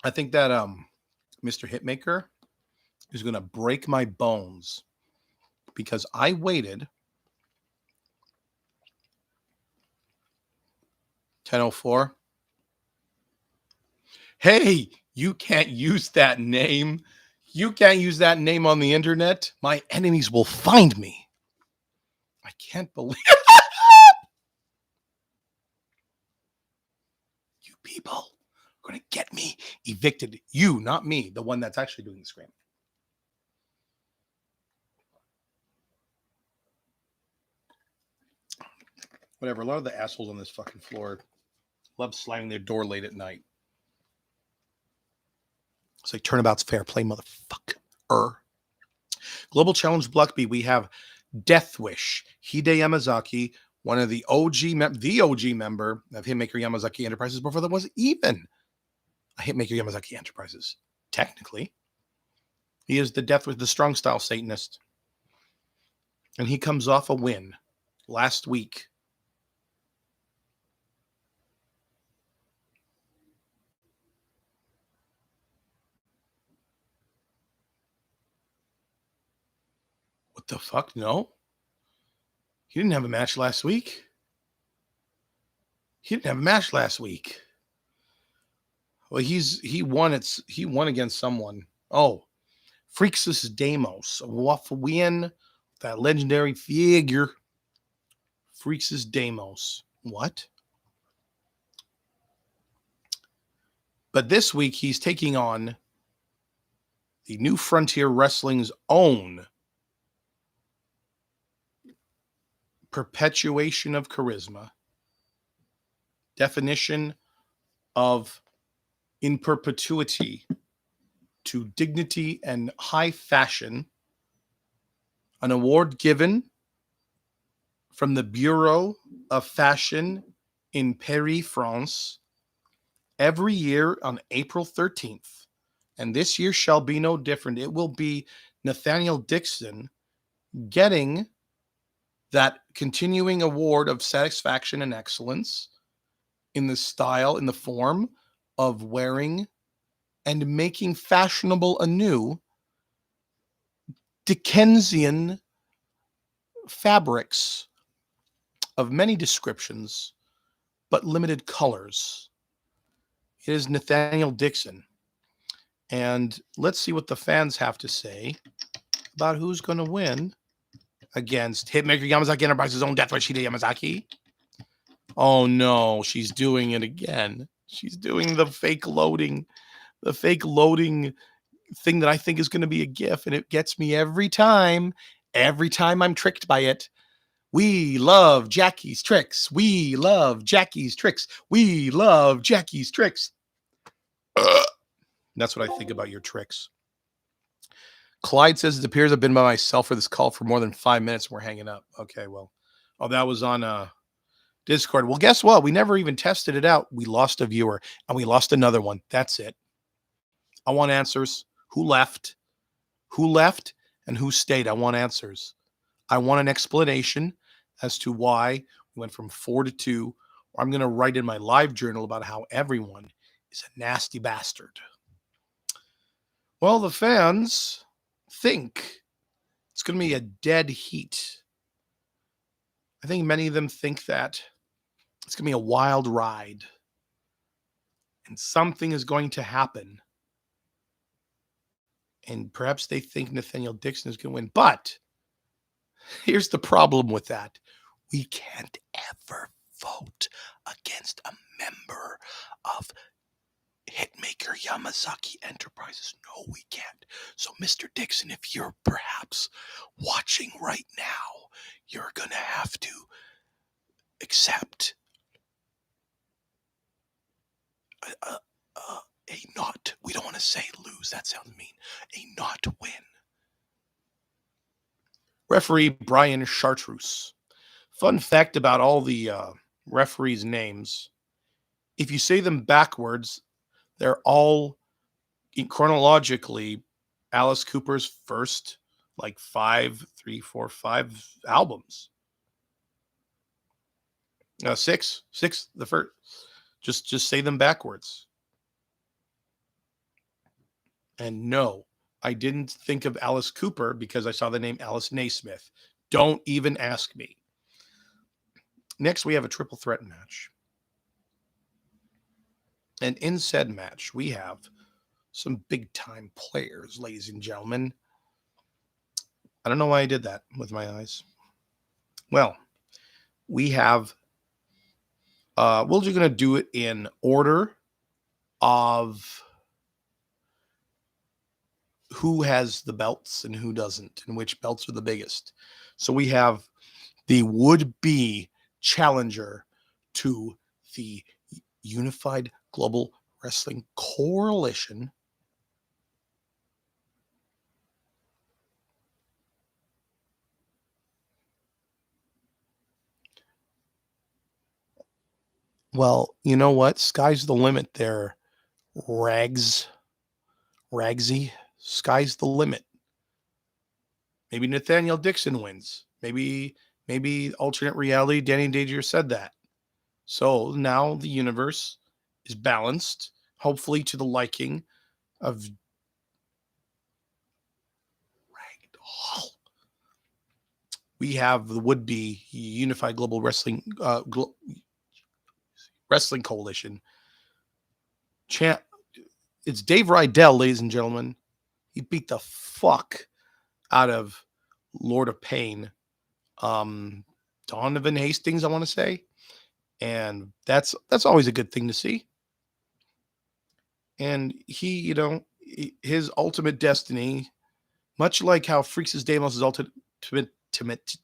I think that Mr. Hitmaker is going to break my bones because I waited 10:04. Hey, you can't use that name. You can't use that name on the internet. My enemies will find me. I can't believe you people are going to get me evicted. You, not me, the one that's actually doing the scream. Whatever. A lot of the assholes on this fucking floor love slamming their door late at night. It's like turnabout's fair play, motherfucker. Global Challenge Block B, we have Death Wish, Hitmaker-Yamazaki, one of the OG member of Hitmaker-Yamazaki Enterprises before there was even a Hitmaker-Yamazaki Enterprises. Technically, he is the Death Wish, the strong style Satanist, and he comes off a win last week. What the fuck? No. He didn't have a match last week. Well, he won against someone. Oh, Freaksus Demos. Win that legendary figure. Freaksus Demos. What? But this week he's taking on the New Frontier Wrestling's own perpetuation of charisma, definition of in perpetuity to dignity and high fashion, an award given from the Bureau of Fashion in Paris, France, every year on April 13th. And this year shall be no different. It will be Nathaniel Dixon getting that continuing award of satisfaction and excellence in the style, in the form of wearing and making fashionable anew Dickensian fabrics of many descriptions, but limited colors. It is Nathaniel Dixon. And let's see what the fans have to say about who's going to win against Hitmaker-Yamazaki Enterprises' own Death Wish Hitmaker-Yamazaki. Oh no, she's doing it again. She's doing the fake loading thing that I think is going to be a GIF, and it gets me every time. Every time I'm tricked by it. We love Jackie's tricks. We love Jackie's tricks. We love Jackie's tricks. That's what I think about your tricks. Clyde says, it appears I've been by myself for this call for more than 5 minutes. We're hanging up. Okay, well. Oh, that was on Discord. Well, guess what? We never even tested it out. We lost a viewer, and we lost another one. That's it. I want answers. Who left? Who left and who stayed? I want answers. I want an explanation as to why we went from 4 to 2. Or I'm going to write in my live journal about how everyone is a nasty bastard. Well, the fans think it's going to be a dead heat. I think many of them think that it's going to be a wild ride. And something is going to happen. And perhaps they think Nathaniel Dixon is going to win. But here's the problem with that. We can't ever vote against a member of Hitmaker-Yamazaki Enterprises. No, we can't. So, Mr. Dixon, if you're perhaps watching right now, you're going to have to accept a not, we don't want to say lose, that sounds mean, a not win. Referee Brian Chartreuse. Fun fact about all the referees' names. If you say them backwards, they're all chronologically Alice Cooper's first, 5 albums. 6, the first. Just say them backwards. And no, I didn't think of Alice Cooper because I saw the name Alice Naismith. Don't even ask me. Next, we have a triple threat match. And in said match, we have some big-time players, ladies and gentlemen. I don't know why I did that with my eyes. Well, we have... we're just going to do it in order of who has the belts and who doesn't, and which belts are the biggest. So we have the would-be challenger to the Unified Global Wrestling Coalition. Well, you know what? Sky's the limit there, Ragsy. Sky's the limit. Maybe Nathaniel Dixon wins. Maybe alternate reality, Danny Dagier said that. So now the universe is balanced, hopefully to the liking of Ragdoll. We have the would-be Unified Global Wrestling Wrestling Coalition. It's Dave Rydell, ladies and gentlemen. He beat the fuck out of Lord of Pain. Donovan Hastings, I want to say. And that's always a good thing to see. And he, his ultimate destiny, much like how Freaks' Deimos' ultimate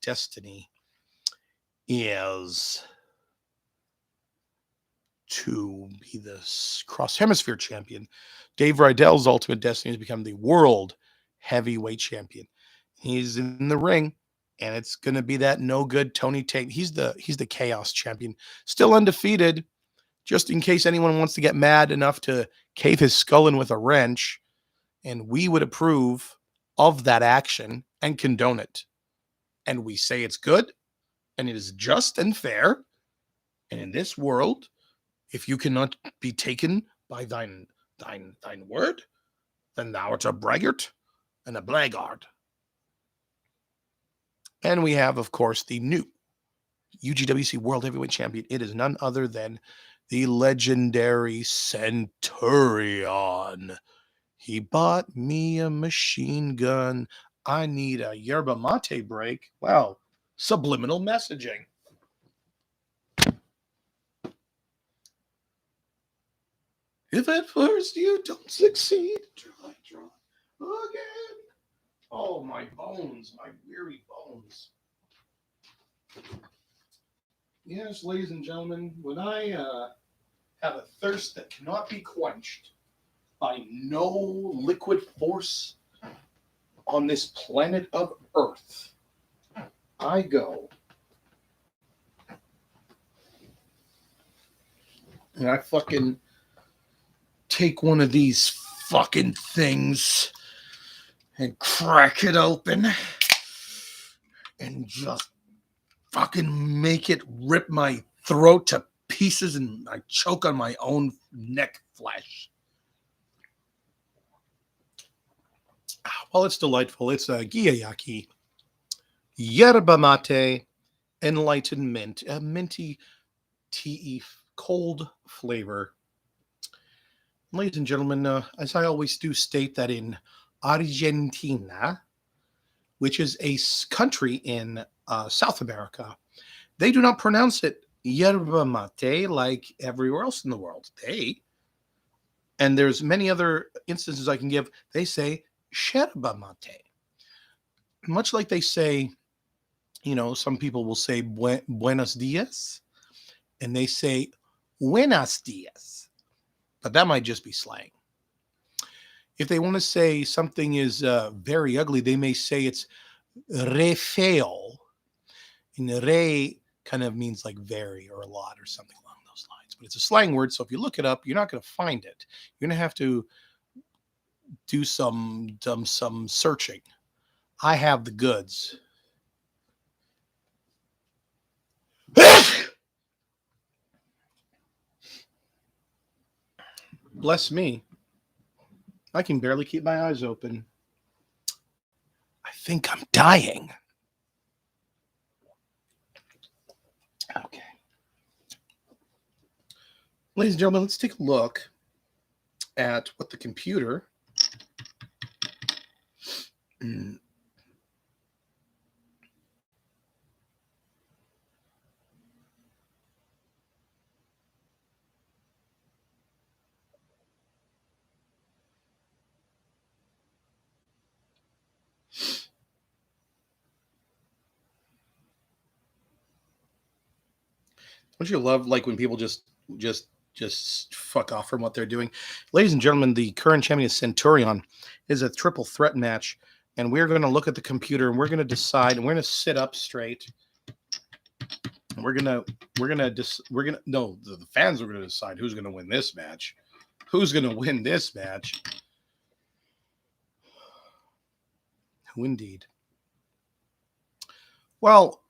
destiny is to be the Cross Hemisphere champion, Dave Rydell's ultimate destiny is to become the world heavyweight champion. He's in the ring, and it's going to be that no good Tony Tate. He's the Chaos champion, still undefeated. Just in case anyone wants to get mad enough to cave his skull in with a wrench, and we would approve of that action and condone it. And we say it's good, and it is just and fair. And in this world, if you cannot be taken by thine word, then thou art a braggart and a blackguard. And we have, of course, the new UGWC World Heavyweight Champion. It is none other than the legendary Centurion. He bought me a machine gun. I need a yerba mate break. Wow. Subliminal messaging. If at first you don't succeed, try again. Oh, my bones, my weary bones. Yes, ladies and gentlemen, when I have a thirst that cannot be quenched by no liquid force on this planet of Earth, I go and I fucking take one of these fucking things and crack it open and just fucking make it rip my throat to pieces and I choke on my own neck flesh. Well, it's delightful. It's a Giyayaki yerba mate enlightenment, a minty tea cold flavor. Ladies and gentlemen, as I always do state that in Argentina, which is a country in South America, they do not pronounce it yerba mate like everywhere else in the world. And there's many other instances I can give, they say yerba mate. Much like they say, some people will say buenos dias, and they say buenas dias. But that might just be slang. If they want to say something is very ugly, they may say it's re feo. And re kind of means like very or a lot or something along those lines. But it's a slang word, so if you look it up, you're not going to find it. You're going to have to do some searching. I have the goods. Bless me. I can barely keep my eyes open. I think I'm dying. Okay. Ladies and gentlemen, let's take a look at what the computer don't you love like when people just fuck off from what they're doing? Ladies and gentlemen, the current champion Centurion is a triple threat match, and we're going to look at the computer and we're going to decide, and we're going to sit up straight. And the fans are going to decide who's going to win this match. Who's going to win this match? Who indeed? Well,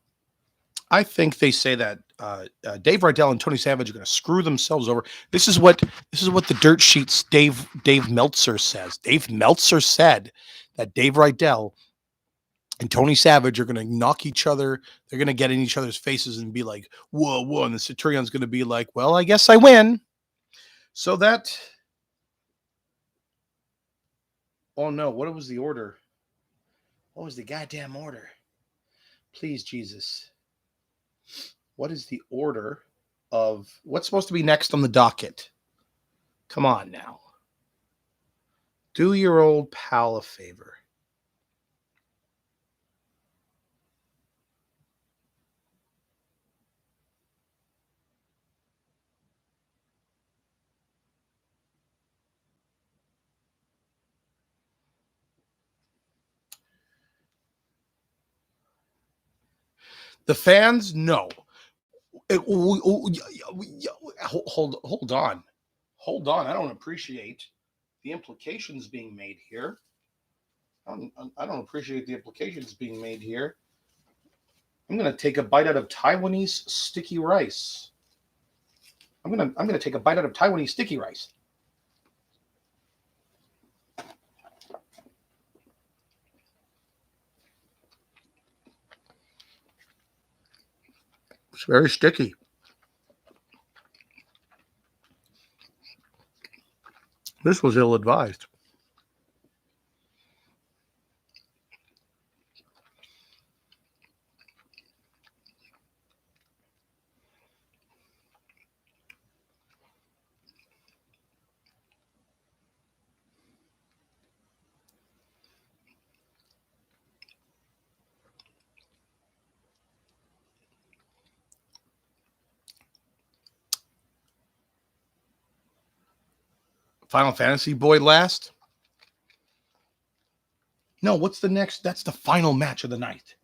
I think they say that Dave Rydell and Tony Savage are going to screw themselves over. This is what the dirt sheets Dave Meltzer says. Dave Meltzer said that Dave Rydell and Tony Savage are going to knock each other. They're going to get in each other's faces and be like, whoa, whoa. And the Centurion's going to be like, well, I guess I win. So that. Oh, no. What was the order? What was the goddamn order? Please, Jesus. What is the order of what's supposed to be next on the docket? Come on now. Do your old pal a favor. The fans, no. Hold on. Hold on. I don't appreciate the implications being made here. I don't appreciate the implications being made here. I'm going to take a bite out of Taiwanese sticky rice. I'm going to take a bite out of Taiwanese sticky rice. It's very sticky. This was ill-advised. Final Fantasy boy last? No, what's the next? That's the final match of the night.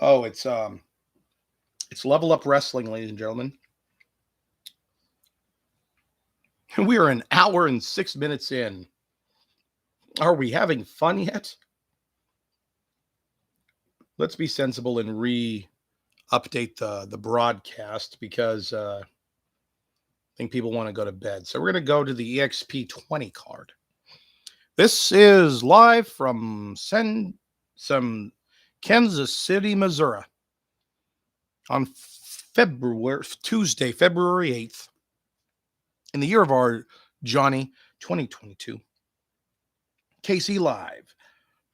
Oh, it's Level Up Wrestling, ladies and gentlemen. We are an hour and 6 minutes in. Are we having fun yet? Let's be sensible and update the broadcast because I think people want to go to bed. So we're going to go to the EXP 20 card. This is live from some Kansas City, Missouri on Tuesday, February 8th, in the year of our Johnny 2022. KC Live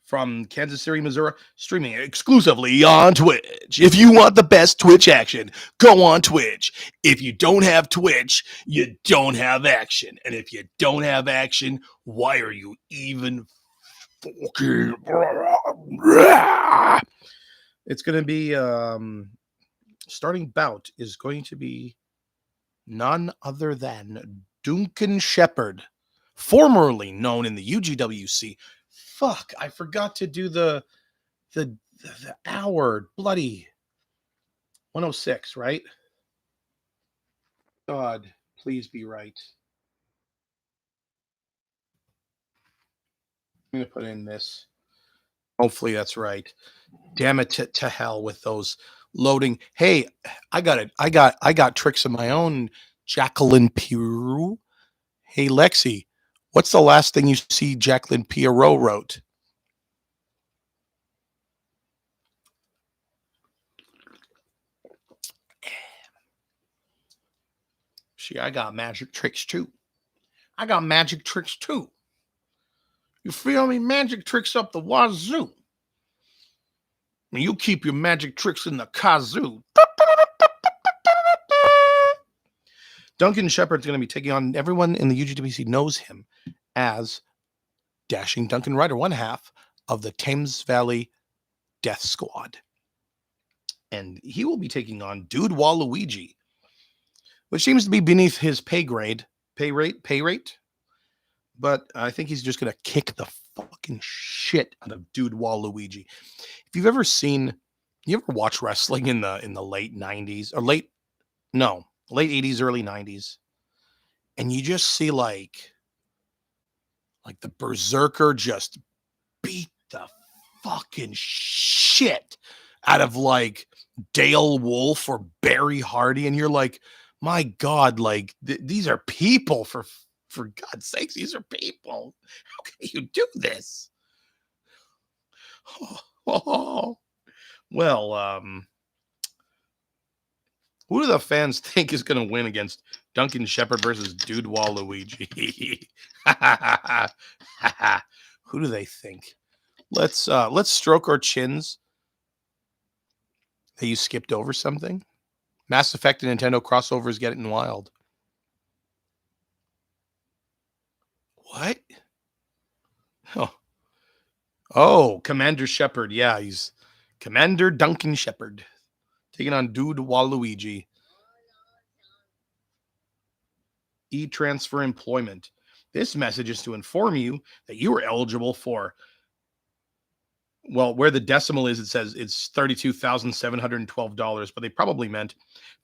from Kansas City, Missouri, streaming exclusively on Twitch. If you want the best Twitch action, go on Twitch. If you don't have Twitch, you don't have action. And if you don't have action, why are you even fucking... It's going to be... starting bout is going to be none other than Duncan Shepherd, formerly known in the UGWC. Fuck, I forgot to do the hour. Bloody 106, right? God, please be right. I'm going to put in this. Hopefully that's right. Damn it to hell with those loading. Hey, I got it. I got tricks of my own. Jacqueline Pirou. Hey, Lexi, what's the last thing you see Jacqueline Pirou wrote? See, I got magic tricks too. You feel me? Magic tricks up the wazoo. And you keep your magic tricks in the kazoo. Duncan Shepherd's going to be taking on, everyone in the UGWC knows him as Dashing Duncan Ryder, one half of the Thames Valley Death Squad. And he will be taking on Dude Waluigi, which seems to be beneath his pay rate. But I think he's just going to kick the fucking shit out of Dude Waluigi. If you've ever watched wrestling in the late 90s or late 80s, early 90s, and you just see like the Berserker just beat the fucking shit out of like Dale Wolf or Barry Hardy, and you're like, my God, like these are people, for God's sakes, these are people. How can you do this? Well, who do the fans think is going to win against Duncan Shepherd versus Dude Waluigi? Who do they think? Let's stroke our chins. Hey, you skipped over something? Mass Effect and Nintendo crossover is getting wild. What? Oh, Commander Shepard. Yeah, he's Commander Duncan Shepherd taking on Dude Waluigi. E-transfer employment. This message is to inform you that you are eligible for, well, where the decimal is, it says it's $32,712, but they probably meant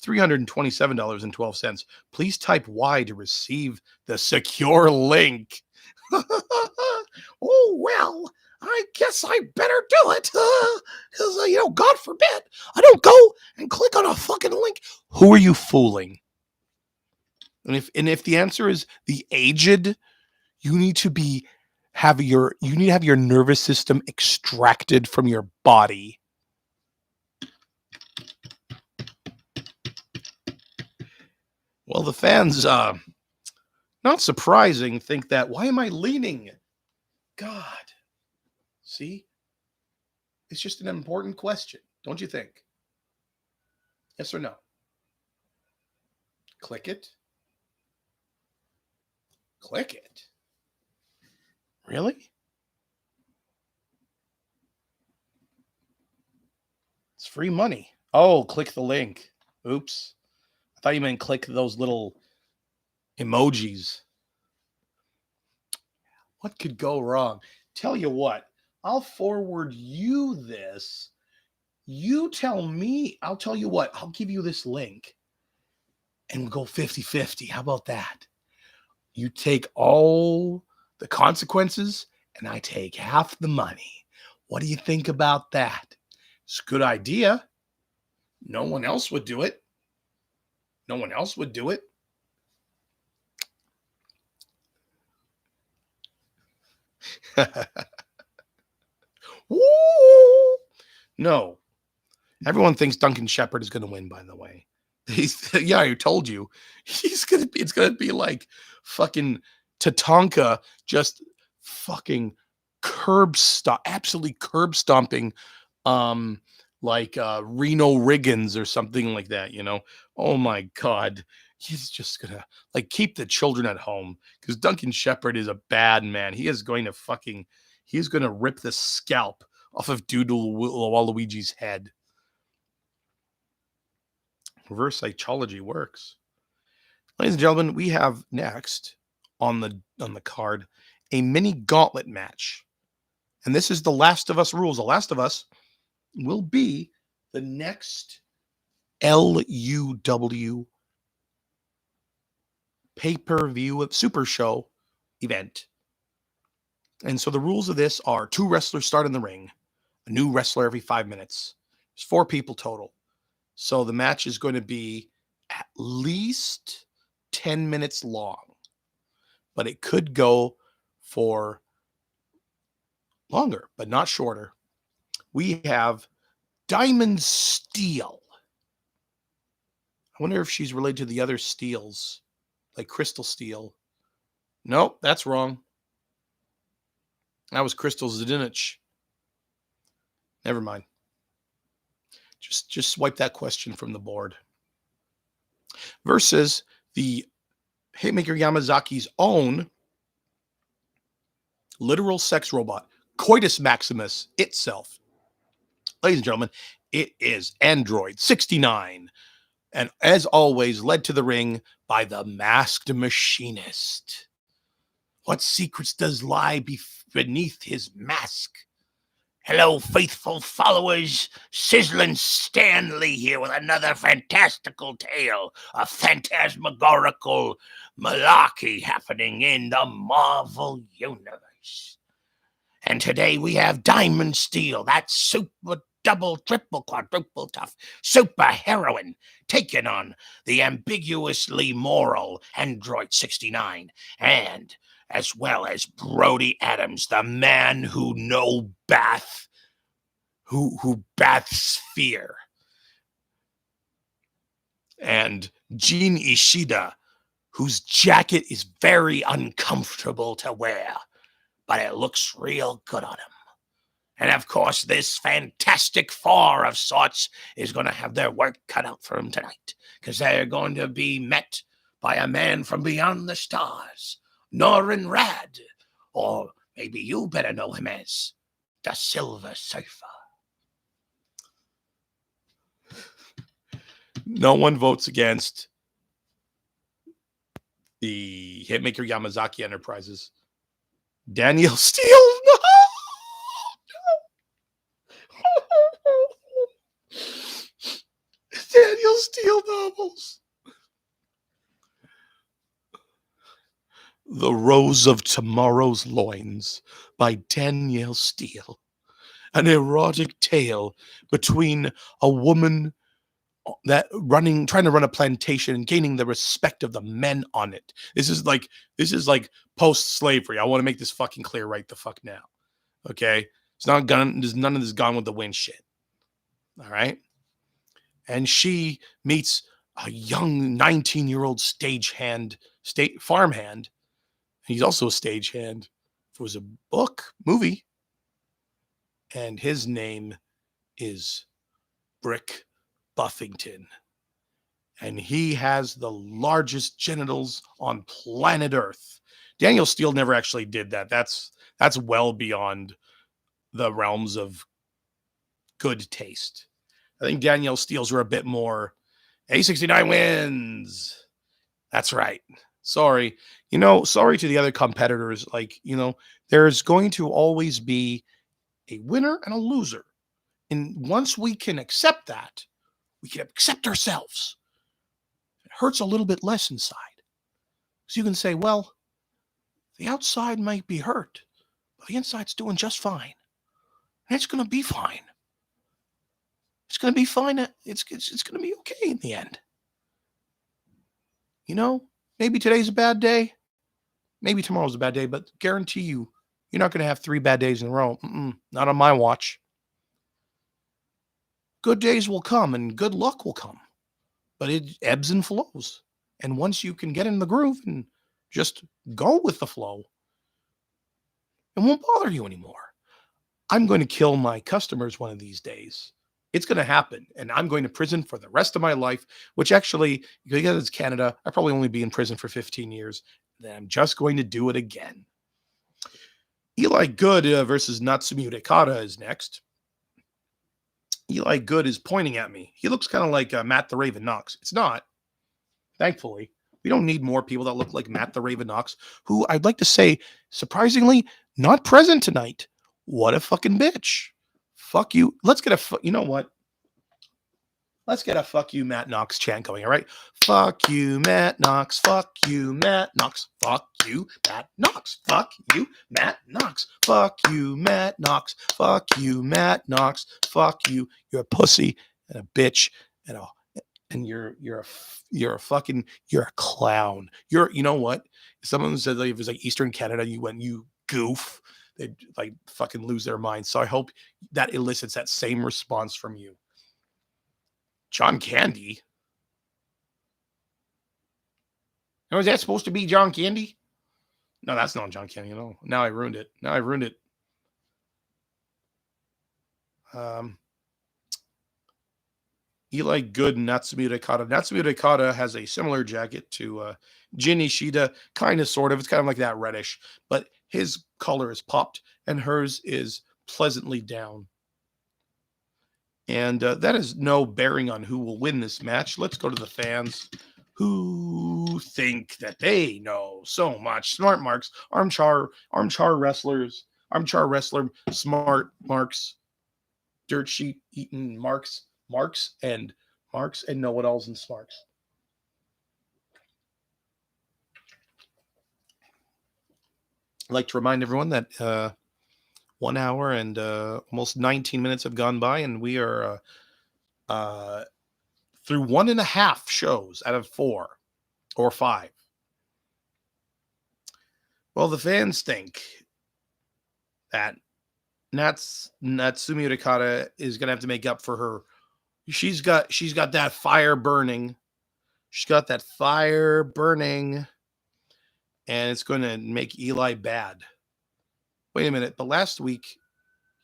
$327.12. Please type Y to receive the secure link. Oh, well, I guess I better do it. Because, God forbid, I don't go and click on a fucking link. Who are you fooling? And if the answer is the aged, you need to have your nervous system extracted from your body. Well, the fans, not surprising, think that, why am I leaning? God. See? It's just an important question, don't you think? Yes or no? Click it. Click it. Really? It's free money. Oh, click the link. Oops. I thought you meant click those little emojis. What could go wrong? Tell you what, I'll forward you this. You tell me, I'll tell you what, I'll give you this link and we'll go 50-50. How about that? You take all the consequences and I take half the money. What do you think about that? It's a good idea. No one else would do it. No one else would do it. Woo! No. Everyone thinks Duncan Shepherd is going to win, by the way. Yeah, I told you. It's going to be like fucking Tatanka just fucking absolutely curb stomping like Reno Riggins or something like that, you know. Oh my God. He's just gonna like keep the children at home because Duncan Shepherd is a bad man. He's going to rip the scalp off of Doodle Waluigi's head. Reverse psychology works. Ladies and gentlemen, we have next on the card a mini gauntlet match. And this is the Last of Us rules. The Last of Us will be the next LUW pay-per-view super show event. And so the rules of this are 2 wrestlers start in the ring, a new wrestler every 5 minutes. There's 4 people total. So the match is going to be at least 10 minutes long, but it could go for longer, but not shorter. We have Diamond Steel. I wonder if she's related to the other Steels, like Crystal Steel. Nope, that's wrong. That was Crystal Zdinich. Never mind. Just swipe that question from the board. Versus the Hitmaker-Yamazaki's own literal sex robot, Coitus Maximus itself. Ladies and gentlemen, it is Android 69. And as always, led to the ring by the masked machinist. What secrets does lie beneath his mask? Hello, faithful followers. Sizzling Stanley here with another fantastical tale of phantasmagorical malarkey happening in the Marvel Universe. And today we have Diamond Steel, that super double, triple, quadruple tough super heroine, taking on the ambiguously moral Android 69, and as well as Brody Adams, the man who who baths fear. And Gene Ishida, whose jacket is very uncomfortable to wear, but it looks real good on him. And of course, this fantastic 4 of sorts is going to have their work cut out for them tonight, because they're going to be met by a man from beyond the stars, Norrin Rad, or maybe you better know him as the Silver Surfer. No one votes against the Hitmaker-Yamazaki Enterprises. Daniel Steele, no! Daniel Steele novels. The Rose of Tomorrow's Loins by Danielle Steele. An erotic tale between a woman trying to run a plantation and gaining the respect of the men on it. This is like post-slavery. I want to make this fucking clear right the fuck now. Okay? There's none of this Gone with the Wind shit. All right? And she meets a young 19-year-old farmhand. He's also a stagehand. It was a movie. And his name is Brick Buffington. and he has the largest genitals on planet Earth. Daniel Steele never actually did that. That's well beyond the realms of good taste. I think Danielle Steele's were a bit more A69 wins. That's right. Sorry. Sorry to the other competitors. There's going to always be a winner and a loser. And once we can accept that, we can accept ourselves. It hurts a little bit less inside. So you can say, well, the outside might be hurt, but the inside's doing just fine. And it's going to be fine. It's going to be fine. It's going to be okay in the end. Maybe today's a bad day. Maybe tomorrow's a bad day, but guarantee you're not going to have 3 bad days in a row. Not on my watch. Good days will come and good luck will come, but it ebbs and flows. And once you can get in the groove and just go with the flow, it won't bother you anymore. I'm going to kill my customers one of these days. It's going to happen, and I'm going to prison for the rest of my life, which actually, because it's Canada, I'll probably only be in prison for 15 years. Then I'm just going to do it again. Eli Good versus Natsumu Dekata is next. Eli Good is pointing at me. He looks kind of like Matt the Raven Knox. It's not. Thankfully. We don't need more people that look like Matt the Raven Knox, who I'd like to say, surprisingly, not present tonight. What a fucking bitch. Fuck you. Let's get you know what? Let's get a fuck you, Matt Knox chant going, all right? Fuck you, Matt Knox. Fuck you, Matt Knox. Fuck you, Matt Knox. Fuck you, Matt Knox. Fuck you, Matt Knox. Fuck you, Matt Knox. Fuck you. You're a pussy and a bitch and you're a clown. You know what? If someone said if it was like Eastern Canada, you goof, they'd like fucking lose their mind. So I hope that elicits that same response from you. John Candy? Was that supposed to be John Candy? No, that's not John Candy. No, now I ruined it. Eli Good and Natsumu Dekata. Natsumu Dekata has a similar jacket to Jin Ishida, kind of, sort of. It's kind of like that reddish, but his color is popped and hers is pleasantly down. And that has no bearing on who will win this match. Let's go to the fans who think that they know so much. Smart Marks, armchair wrestler, smart Marks, dirt sheet eating Marks and know-it-alls and smarts. I'd like to remind everyone that 1 hour and almost 19 minutes have gone by, and we are through 1.5 shows out of 4 or 5. Well, the fans think that Natsumu Dekata is going to have to make up for her. She's got that fire burning. She's got that fire burning, and it's going to make Eli bad. Wait a minute, but last week,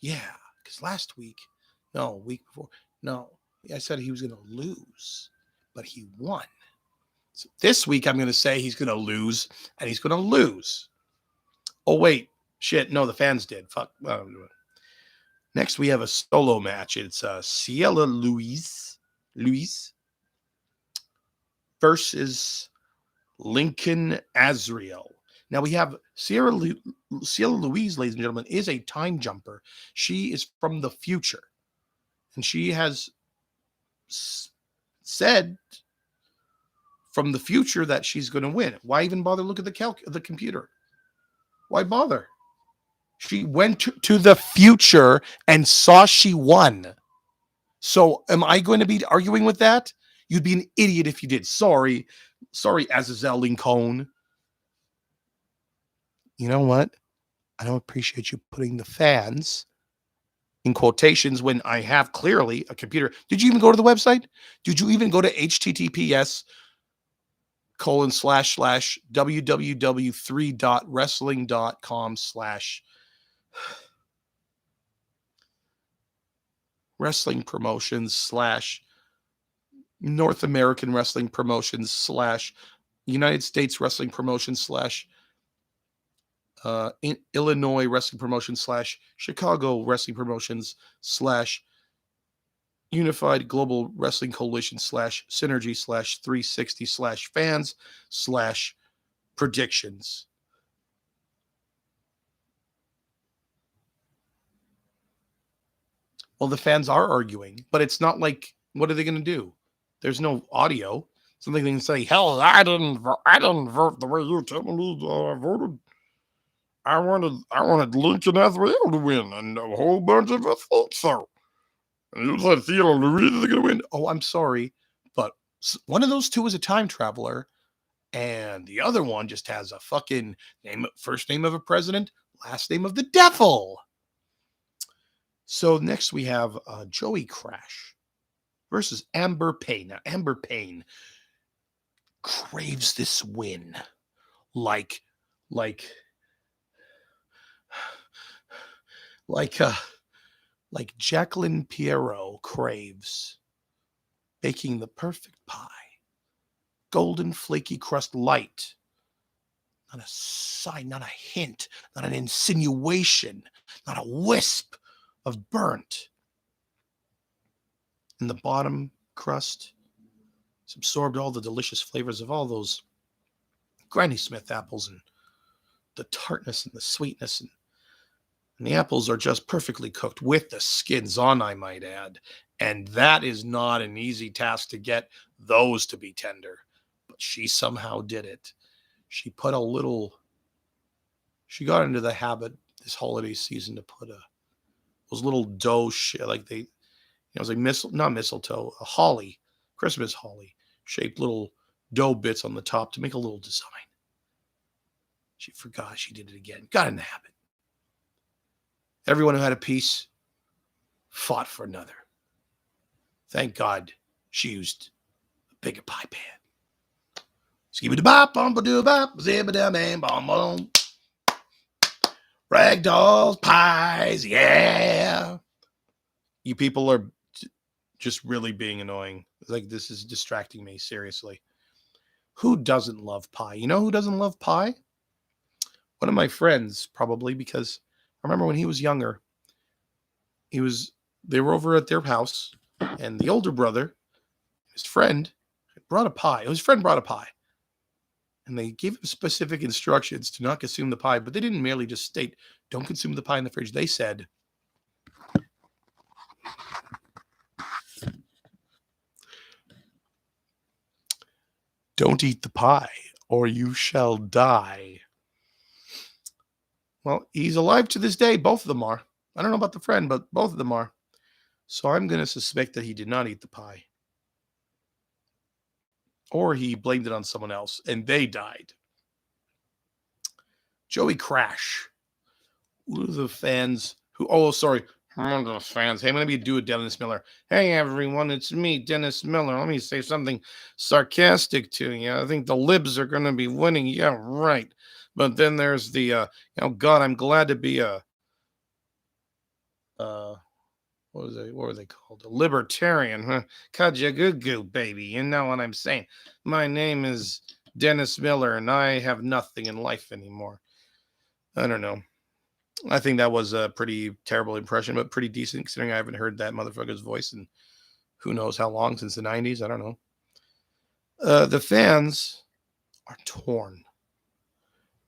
week before, I said he was going to lose, but he won. So this week, I'm going to say he's going to lose, and he's going to lose. Oh, wait, shit, no, the fans did. Fuck. Next, we have a solo match. It's Ciela Louise versus Lincoln Azriel. Now we have Ciela Louise, ladies and gentlemen, is a time jumper. She is from the future. And she has said from the future that she's going to win. Why even bother look at the computer? Why bother? She went to the future and saw she won. So am I going to be arguing with that? You'd be an idiot if you did. Sorry, Azazel Lincoln. You know what? I don't appreciate you putting the fans in quotations when I have clearly a computer. Did you even go to the website? Did you even go to https://www3.wrestling.com/ wrestling promotions / North American Wrestling Promotions / United States Wrestling Promotions / Illinois Wrestling Promotions / Chicago Wrestling Promotions / Unified Global Wrestling Coalition / Synergy / 360 / fans / predictions. Well, the fans are arguing, but it's not like, what are they going to do? There's no audio. Something they can say, hell, I didn't vote the way you tell me I voted. I wanted Lincoln Athriel to win, and a whole bunch of us thought so. And you said Theodore Louise is going to win. Oh, I'm sorry, but one of those two is a time traveler, and the other one just has a fucking first name of a president, last name of the devil. So next we have Joey Crash versus Amber Payne. Now, Amber Payne craves this win like Jacqueline Pierrot craves baking the perfect pie. Golden flaky crust light. Not a sign, not a hint, not an insinuation, not a wisp of burnt. And the bottom crust has absorbed all the delicious flavors of all those Granny Smith apples and the tartness and the sweetness. And the apples are just perfectly cooked with the skins on, I might add. And that is not an easy task to get those to be tender. But she somehow did it. She got into the habit this holiday season to put those little dough shit, like it was like not mistletoe, a holly, Christmas holly, shaped little dough bits on the top to make a little design. She forgot, she did it again, got in the habit. Everyone who had a piece fought for another. Thank God she used a bigger pie pan. Skibidi-bop, bum-ba-doo-bop, zibba-da-bam-bom-bom. Ragdolls, pies, yeah. You people are just really being annoying. Like, this is distracting me, seriously. Who doesn't love pie? You know who doesn't love pie? One of my friends, probably, because I remember when he was younger, they were over at their house, and the older brother, his friend, brought a pie. His friend brought a pie. And they gave him specific instructions to not consume the pie, but they didn't merely just state, don't consume the pie in the fridge. They said, don't eat the pie or you shall die. Well, he's alive to this day. Both of them are. I don't know about the friend, but both of them are. So I'm going to suspect that he did not eat the pie. Or he blamed it on someone else and they died. Joey Crash. One of the fans who, one of those fans. Hey, I'm going to do a Dennis Miller. Hey, everyone, it's me, Dennis Miller. Let me say something sarcastic to you. I think the libs are going to be winning. Yeah, right. But then there's the, God, I'm glad to be what were they called? A libertarian, huh? Kajagugu, baby. You know what I'm saying? My name is Dennis Miller, and I have nothing in life anymore. I don't know. I think that was a pretty terrible impression, but pretty decent considering I haven't heard that motherfucker's voice in who knows how long, since the 90s. I don't know. The fans are torn.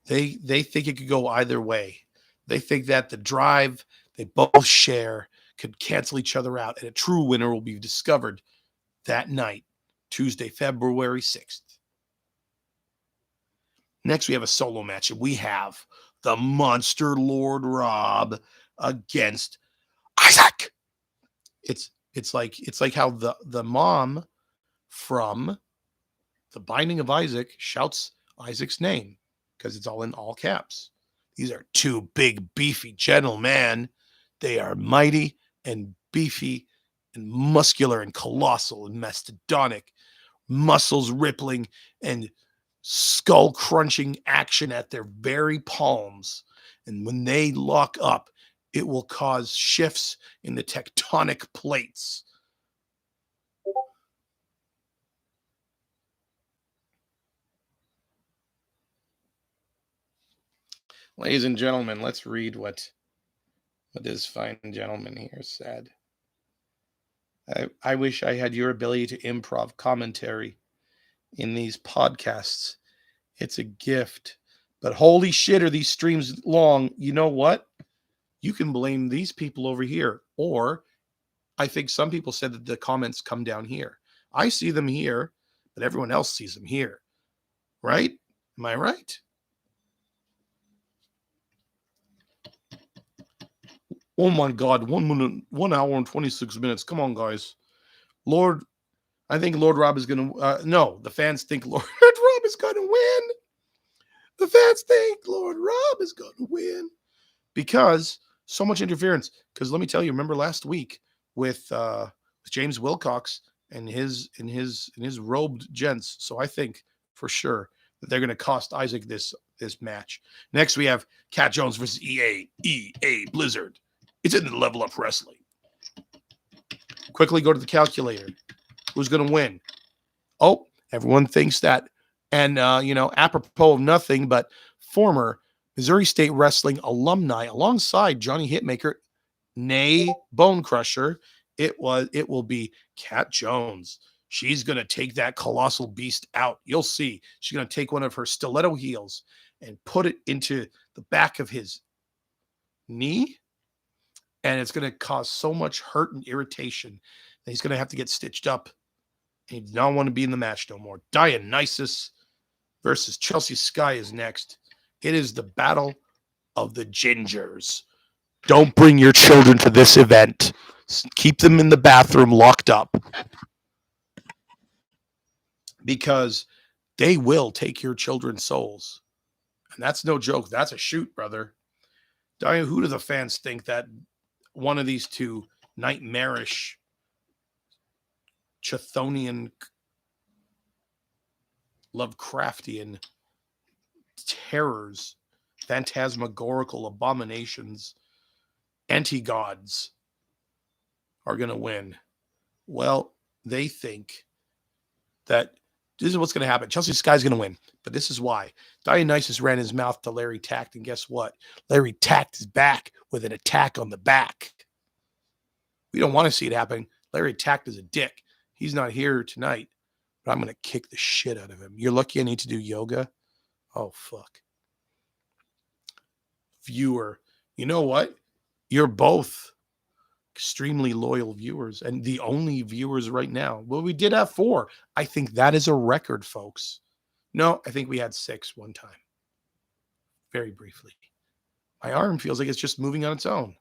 They think it could go either way. They think that the drive they both share could cancel each other out, and a true winner will be discovered that night, Tuesday, February 6th. Next, we have a solo match, and we have the Monster Lord Rob against Isaac. It's like how the mom from The Binding of Isaac shouts Isaac's name because it's all in all caps. These are two big, beefy gentlemen. They are mighty and beefy and muscular and colossal and mastodonic, muscles rippling and skull crunching action at their very palms. And when they lock up, it will cause shifts in the tectonic plates. Ladies and gentlemen, let's read what this fine gentleman here said. I wish I had your ability to improv commentary in these podcasts. It's a gift. But holy shit, are these streams long? You know what? You can blame these people over here. Or I think some people said that the comments come down here. I see them here, but everyone else sees them here. Right? Am I right? Oh my God, 1 minute, 1 hour and 26 minutes. Come on, guys. I think Lord Rob is going to, no, the fans think Lord Rob is going to win. The fans think Lord Rob is going to win because so much interference. Because let me tell you, remember last week with James Wilcox and his robed gents. So I think for sure that they're going to cost Isaac this match. Next we have Cat Jones versus EA Blizzard. It's in the Level Up Wrestling. Quickly go to the calculator. Who's going to win? Oh, everyone thinks that. And, apropos of nothing, but former Missouri State Wrestling alumni alongside Johnny Hitmaker, nay Bone Crusher, it will be Cat Jones. She's going to take that colossal beast out. You'll see. She's going to take one of her stiletto heels and put it into the back of his knee. And it's going to cause so much hurt and irritation that he's going to have to get stitched up. And he does not want to be in the match no more. Dionysus versus Chelsea Sky is next. It is the battle of the gingers. Don't bring your children to this event. Keep them in the bathroom locked up. Because they will take your children's souls. And that's no joke. That's a shoot, brother. Diane, who do the fans think that one of these two nightmarish Chthonian Lovecraftian terrors, phantasmagorical abominations, anti-gods are going to win? Well, they think that this is what's going to happen. Chelsea Sky's going to win, but this is why. Dionysus ran his mouth to Larry Tact, and guess what? Larry Tact is back with an attack on the back. We don't want to see it happen. Larry Tact is a dick. He's not here tonight, but I'm going to kick the shit out of him. You're lucky I need to do yoga. Oh, fuck. Viewer, you know what? You're both extremely loyal viewers and the only viewers right now. Well, we did have 4. I think that is a record, folks. No, I think we had 6 one time. Very briefly. My arm feels like it's just moving on its own.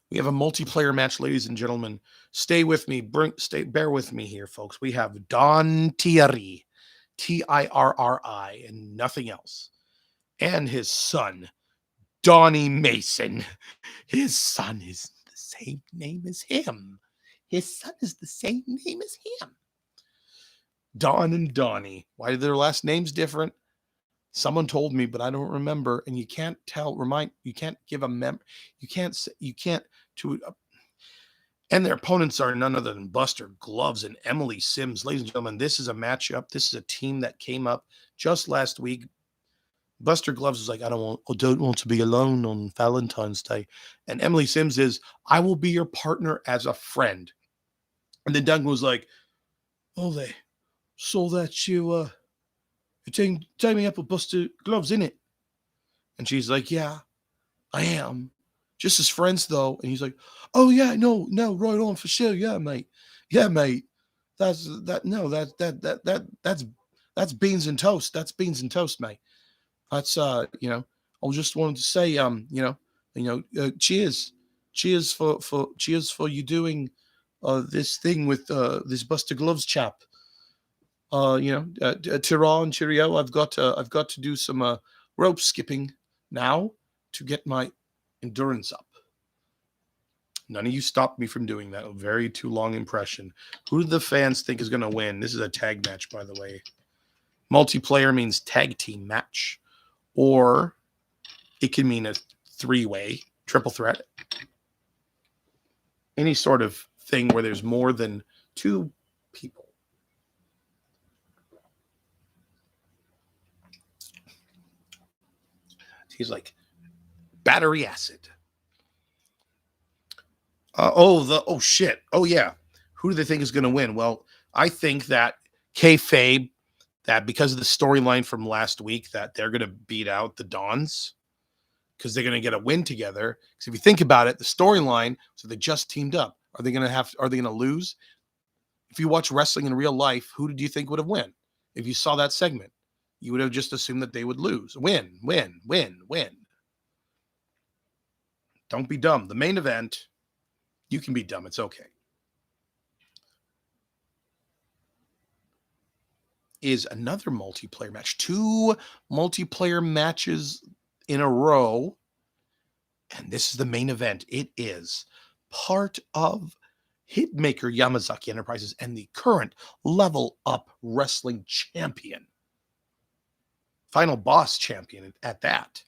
We have a multiplayer match, ladies and gentlemen. Stay with me. Bear with me here, folks. We have Don Thierry, Tirri, and nothing else. And his son, Donnie Mason. His son is the same name as him. His son is the same name as him. Don and Donnie. Why are their last names different? Someone told me, but I don't remember. And you can't you can't give a and their opponents are none other than Buster Gloves and Emily Sims. Ladies and gentlemen, this is a matchup. This is a team that came up just last week. Buster Gloves is like, I don't want to be alone on Valentine's Day. And Emily Sims is, I will be your partner as a friend. And then Duncan was like, oh, they saw that you're teaming up with Buster Gloves, innit? And she's like, yeah, I am. Just as friends, though. And he's like, oh, yeah, no, right on, for sure. Yeah, mate. Yeah, mate. That's beans and toast. That's beans and toast, mate. That's, I just wanted to say, cheers. Cheers for you doing this thing with this Buster Gloves chap. Tira and cheerio. I've got to do some rope skipping now to get my endurance up. None of you stopped me from doing that. A very too long impression. Who do the fans think is going to win? This is a tag match, by the way. Multiplayer means tag team match. Or it can mean a 3-way, triple threat. Any sort of thing where there's more than 2 people. He's like, battery acid. Oh shit. Oh yeah. Who do they think is going to win? Well, I think that kayfabe, that because of the storyline from last week, that they're going to beat out the Dons because they're going to get a win together. Because if you think about it, the storyline, so they just teamed up. Are they going to lose? If you watch wrestling in real life, who did you think would have won? If you saw that segment, you would have just assumed that they would lose. Win. Don't be dumb. The main event, you can be dumb. It's okay. Is another multiplayer match. 2 multiplayer matches in a row. And this is the main event. It is part of Hitmaker-Yamazaki Enterprises and the current Level Up Wrestling champion, final boss champion at that,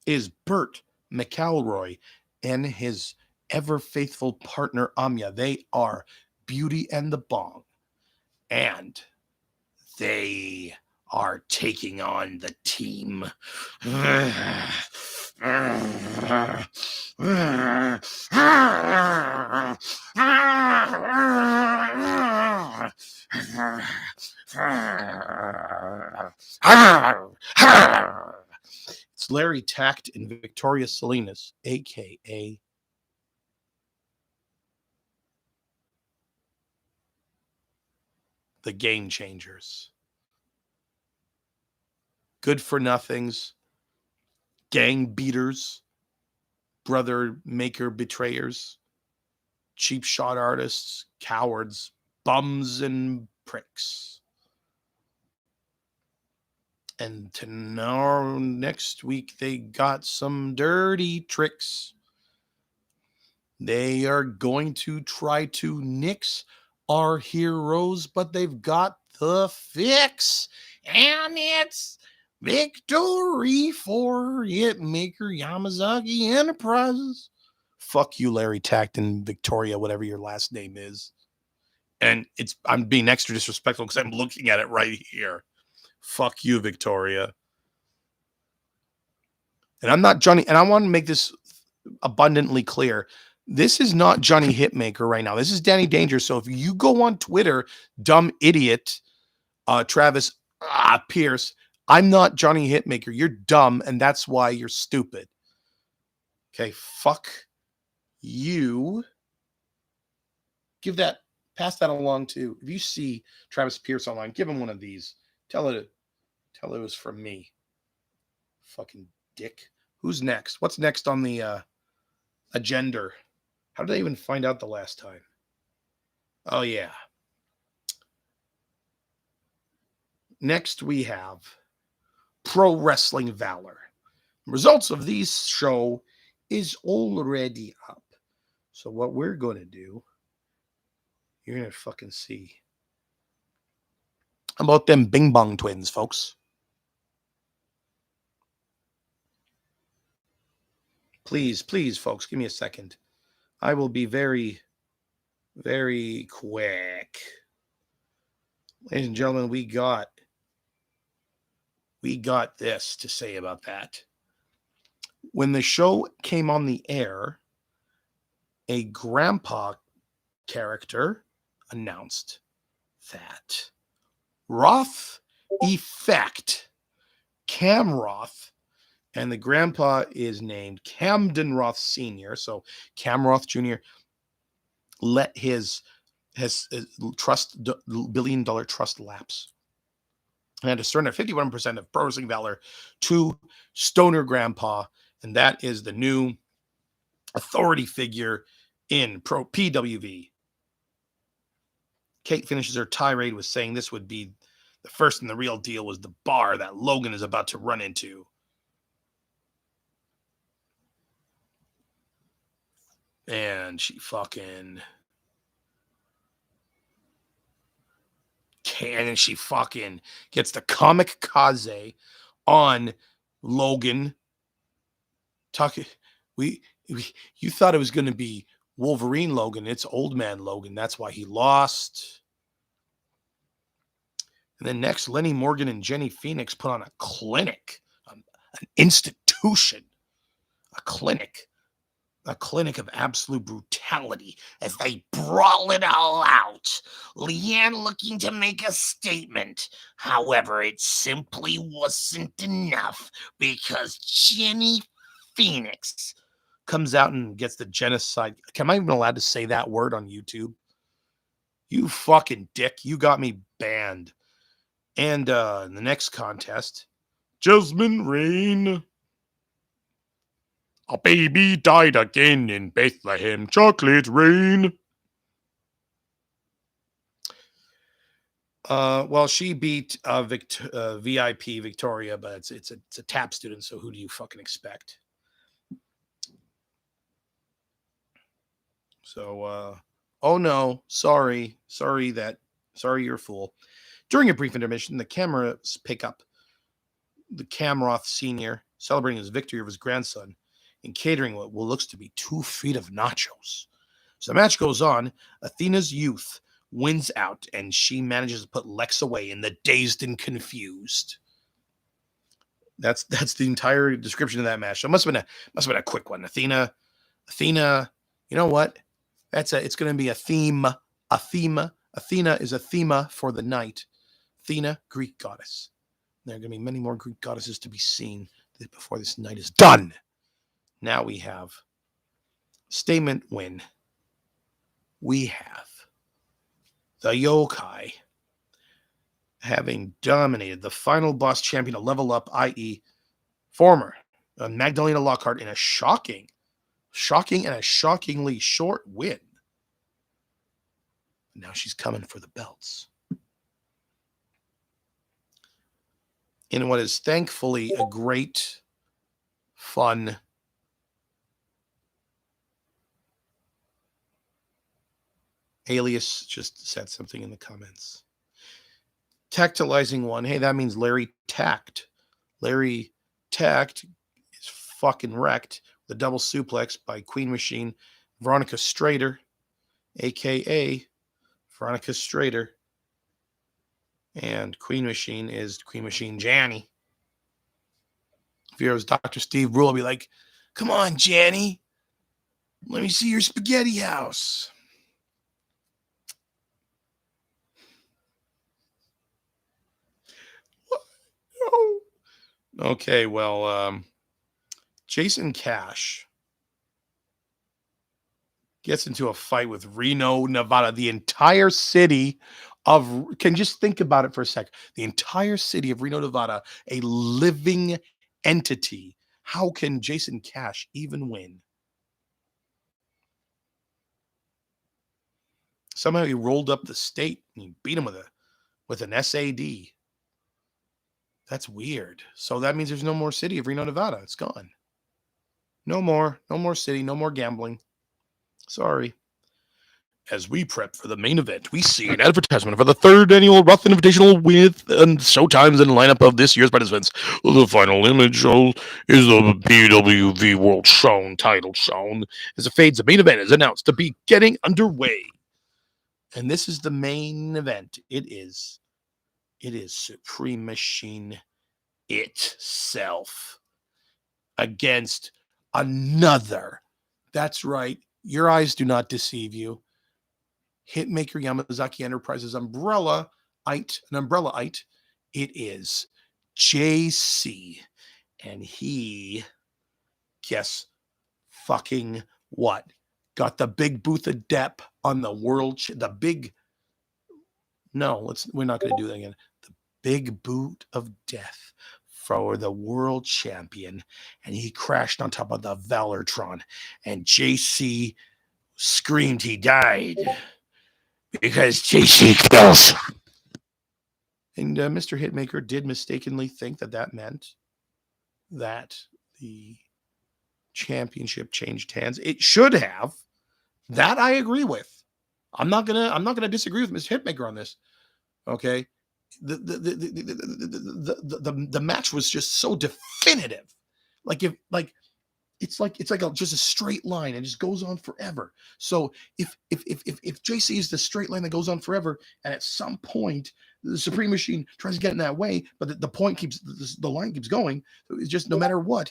is Burt McElroy and his ever faithful partner Anya. They are Beauty and the Bong. And they are taking on the team. It's Larry Tact and Victoria Salinas, aka the Game Changers. Good for nothings, gang beaters, brother maker betrayers, cheap shot artists, cowards, bums, and pricks. And tomorrow, next week, they got some dirty tricks. They are going to try to nix our heroes, but they've got the fix. And it's victory for Hitmaker-Yamazaki Enterprises. Fuck you, Larry Tact and Victoria, whatever your last name is. And I'm being extra disrespectful because I'm looking at it right here. Fuck you, Victoria. And I'm not Johnny, and I want to make this abundantly clear. This is not Johnny Hitmaker right now. This is Danny Danger. So if you go on Twitter, dumb idiot, Travis Pierce, I'm not Johnny Hitmaker. You're dumb, and that's why you're stupid. Okay, fuck you. Pass that along to, if you see Travis Pierce online, give him one of these. Tell it was from me. Fucking dick. Who's next? What's next on the agenda? How did I even find out the last time? Oh, yeah. Next, we have Pro Wrestling Valor. Results of these show is already up. So what we're going to do, you're going to fucking see. How about them Bing Bong twins, folks? Please, folks, give me a second. I will be very, very quick. Ladies and gentlemen, we got this to say about that. When the show came on the air, a grandpa character announced that Roth Effect, Cam Roth, and the grandpa is named Camden Roth Sr. So Cam Roth Jr. let his trust, $1 billion trust lapse. And to surrender 51% of Pro Wrestling Valor to Stoner Grandpa. And that is the new authority figure in Pro PWV. Kate finishes her tirade with saying this would be the first and the real deal was the bar that Logan is about to run into. And she fucking... And she fucking gets the comic kaze on Logan. You thought it was going to be Wolverine Logan. It's Old Man Logan. That's why he lost. And then next, Lenny Morgan and Jenny Phoenix put on a clinic, an institute institution, a clinic of absolute brutality as they brawl it all out. Leanne looking to make a statement. However, it simply wasn't enough because Jenny Phoenix comes out and gets the genocide. Am I even allowed to say that word on YouTube? You fucking dick. You got me banned. And in the next contest, Jasmine Rain. A baby died again in Bethlehem. Chocolate rain. Well, she beat VIP Victoria, but it's a TAP student, so who do you fucking expect? So, oh no, sorry you're a fool. During a brief intermission, the cameras pick up the Camroth Sr. celebrating his victory of his grandson in catering what looks to be 2 feet of nachos. So the match goes on. Athena's youth wins out, and she manages to put Lex away in the Dazed and Confused. That's the entire description of that match. So it must have been a quick one. Athena, you know what? It's going to be a theme. Athena is a thema for the night. Thne, Greek goddess. There are going to be many more Greek goddesses to be seen before this night is done. Now we have statement win. We have the Yokai having dominated the final boss champion of Level Up, i.e. former Magdalena Lockheart in a shocking and a shockingly short win. Now she's coming for the belts. In what is thankfully a great, fun, Alias just said something in the comments. Tactilizing one. Hey, that means Larry tacked. Larry tacked is fucking wrecked. The double suplex by Queen Machine, Veronica Strader, a.k.a. Veronica Strader. And Queen Machine is Queen Machine Janny. If it was Dr. Steve Brule, I'd be like, come on, Janny. Let me see your spaghetti house. Okay, well, Jason Cash gets into a fight with Reno, Nevada. The entire city of, can just think about it for a sec. The entire city of Reno, Nevada, a living entity. How can Jason Cash even win? Somehow he rolled up the state and he beat him with an SAD. That's weird. So that means there's no more city of Reno, Nevada. It's gone. No more city, no more gambling. Sorry. As we prep for the main event, we see an advertisement for the 3rd annual Roth Invitational with showtimes and lineup of this year's participants. The final image is the PWV World Shown title shown. As it fades, the main event is announced to be getting underway. And this is the main event. It is Supreme Machine itself against another. That's right. Your eyes do not deceive you. Hitmaker-Yamazaki Enterprises umbrella-ite. It is JC. And he, guess fucking what? Got the big booth of Depp on the world. We're not going to do that again. The big boot of death for the world champion. And he crashed on top of the Valortron. And JC screamed he died. Because JC kills. And Mr. Hitmaker did mistakenly think that meant that the championship changed hands. It should have. That I agree with. I'm not gonna disagree with Mr. Hitmaker on this. Okay. The match was just so definitive. Like it's like just a straight line and just goes on forever. So if JC is the straight line that goes on forever, and at some point the Supreme Machine tries to get in that way, but the point keeps the line keeps going. So it's just no matter where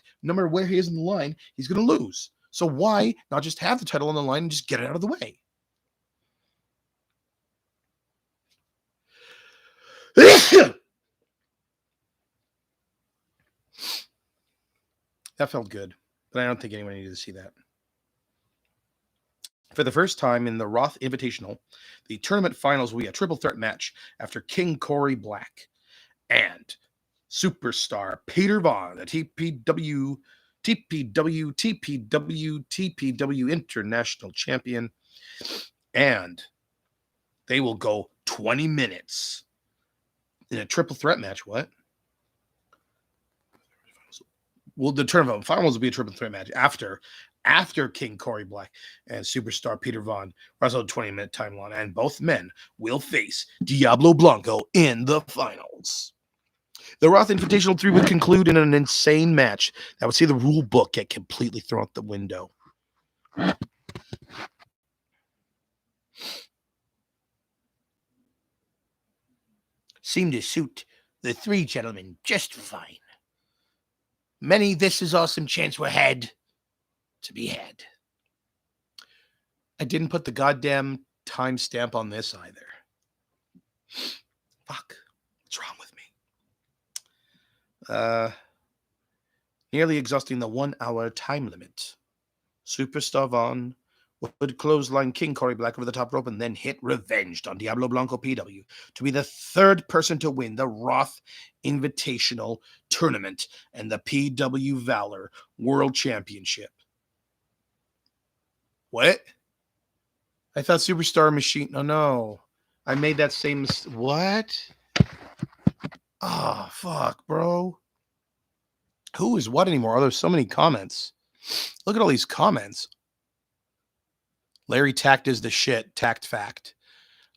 he is in the line, he's going to lose. So why not just have the title on the line and just get it out of the way? That felt good, but I don't think anyone needed to see that. For the first time in the Roth Invitational, the tournament finals will be a triple threat match after King Corey Black and superstar Peter Vaughn, the TPW International Champion, and they will go 20 minutes in a triple threat match. What? Well, the tournament finals will be a triple threat match after King Corey Black and superstar Peter Vaughn wrestle a 20-minute timeline, and both men will face Diablo Blanco in the finals. The Roth Invitational 3 would conclude in an insane match that would see the rule book get completely thrown out the window. Seemed to suit the three gentlemen just fine. Many "this is awesome" chants were had to be had. I didn't put the goddamn timestamp on this either. Fuck. What's wrong with me? Nearly exhausting the 1 hour time limit. Superstar Vaughn would clothesline King Corey Black over the top rope and then hit revenge on Diablo Blanco PW to be the third person to win the Roth Invitational Tournament and the PW Valor World Championship. What? I thought Superstar Machine. Oh, no. I made that same mistake. What? Oh, fuck, bro. Who is what anymore? Oh, there's so many comments. Look at all these comments. Larry Tact is the shit. Tact fact.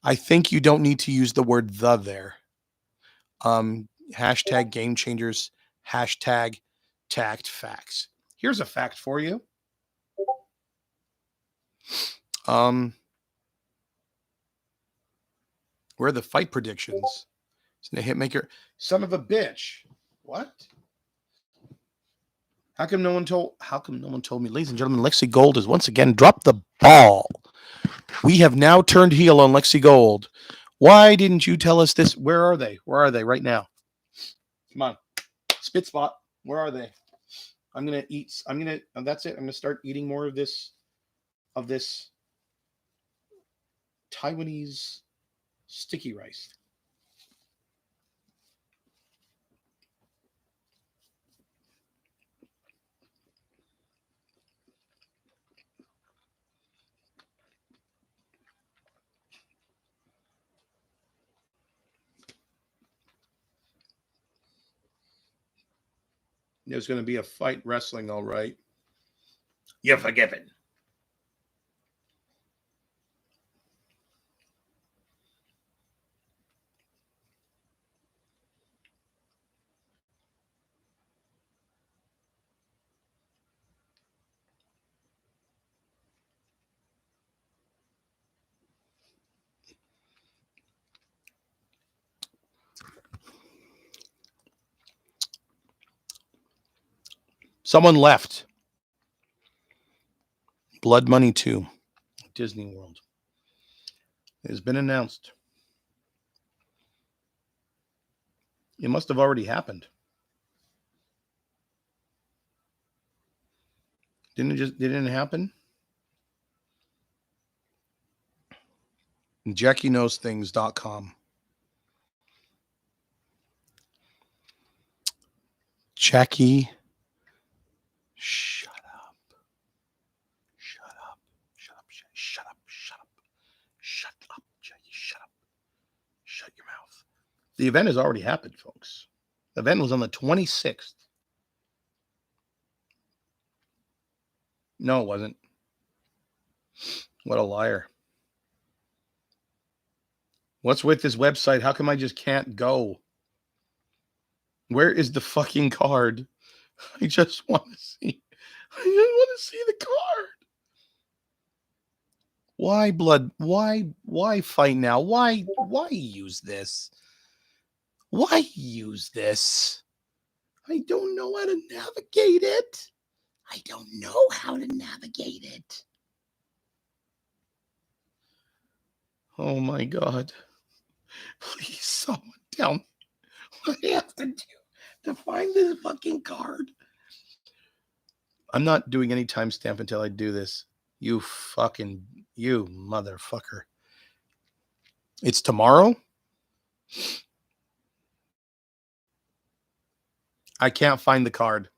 I think you don't need to use the word "the" there. Hashtag game changers. Hashtag tact facts. Here's a fact for you. Where are the fight predictions? Isn't it Hitmaker? Son of a bitch. What? How come no one told me? Ladies and gentlemen, Lexi Gold has once again dropped the ball. We have now turned heel on Lexi Gold. Why didn't you tell us this? Where are they? Where are they right now? Come on. Spit spot. Where are they? I'm going to eat. That's it. I'm going to start eating more of this Taiwanese sticky rice. There's going to be a fight wrestling, all right. You're forgiven. Someone left. Blood Money 2, Disney World. It has been announced. It must have already happened. Didn't it happen? JackieKnowsThings.com. Jackie, shut up. Shut up. Shut up. Shut up. Shut up. Shut up, Jackie. Shut up. Shut your mouth. The event has already happened, folks. The event was on the 26th. No, it wasn't. What a liar. What's with this website? How come I just can't go? Where is the fucking card? I just want to see. I didn't want to see the card. Why blood? Why fight now? Why use this? Why use this? I don't know how to navigate it. I don't know how to navigate it. Oh my God. Please, someone tell me what I have to do to find this fucking card. I'm not doing any timestamp until I do this. You motherfucker. It's tomorrow? I can't find the card.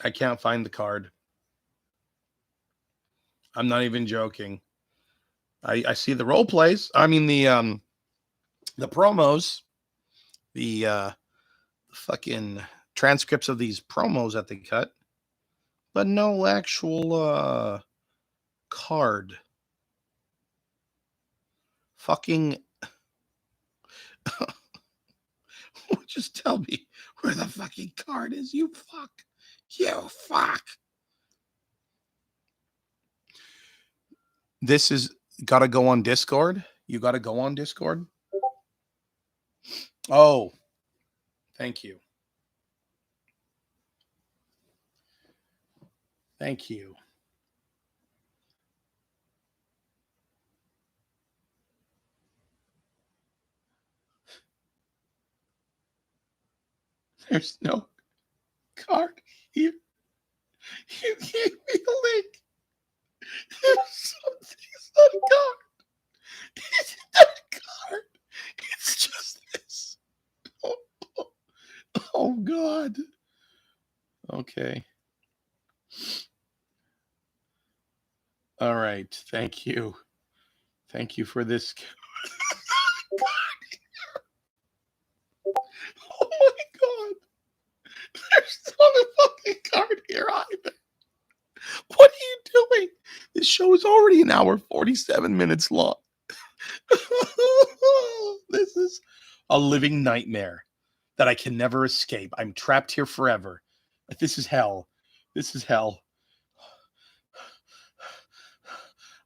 I can't find the card. I'm not even joking. I see the role plays. I mean the promos, the fucking transcripts of these promos that they cut, but no actual card. Fucking just tell me where the fucking card is, you fuck. You fuck. This is gotta go on Discord. You gotta go on Discord. Oh, thank you. Thank you. There's no card here. You gave me a link. There's something's not a card. It's not a card. It's just this. Oh God. Okay. All right. Thank you. Thank you for this. Oh my God. There's not a fucking card here either. What are you doing? This show is already an hour 47 minutes long. This is a living nightmare that I can never escape. I'm trapped here forever. This is hell. This is hell.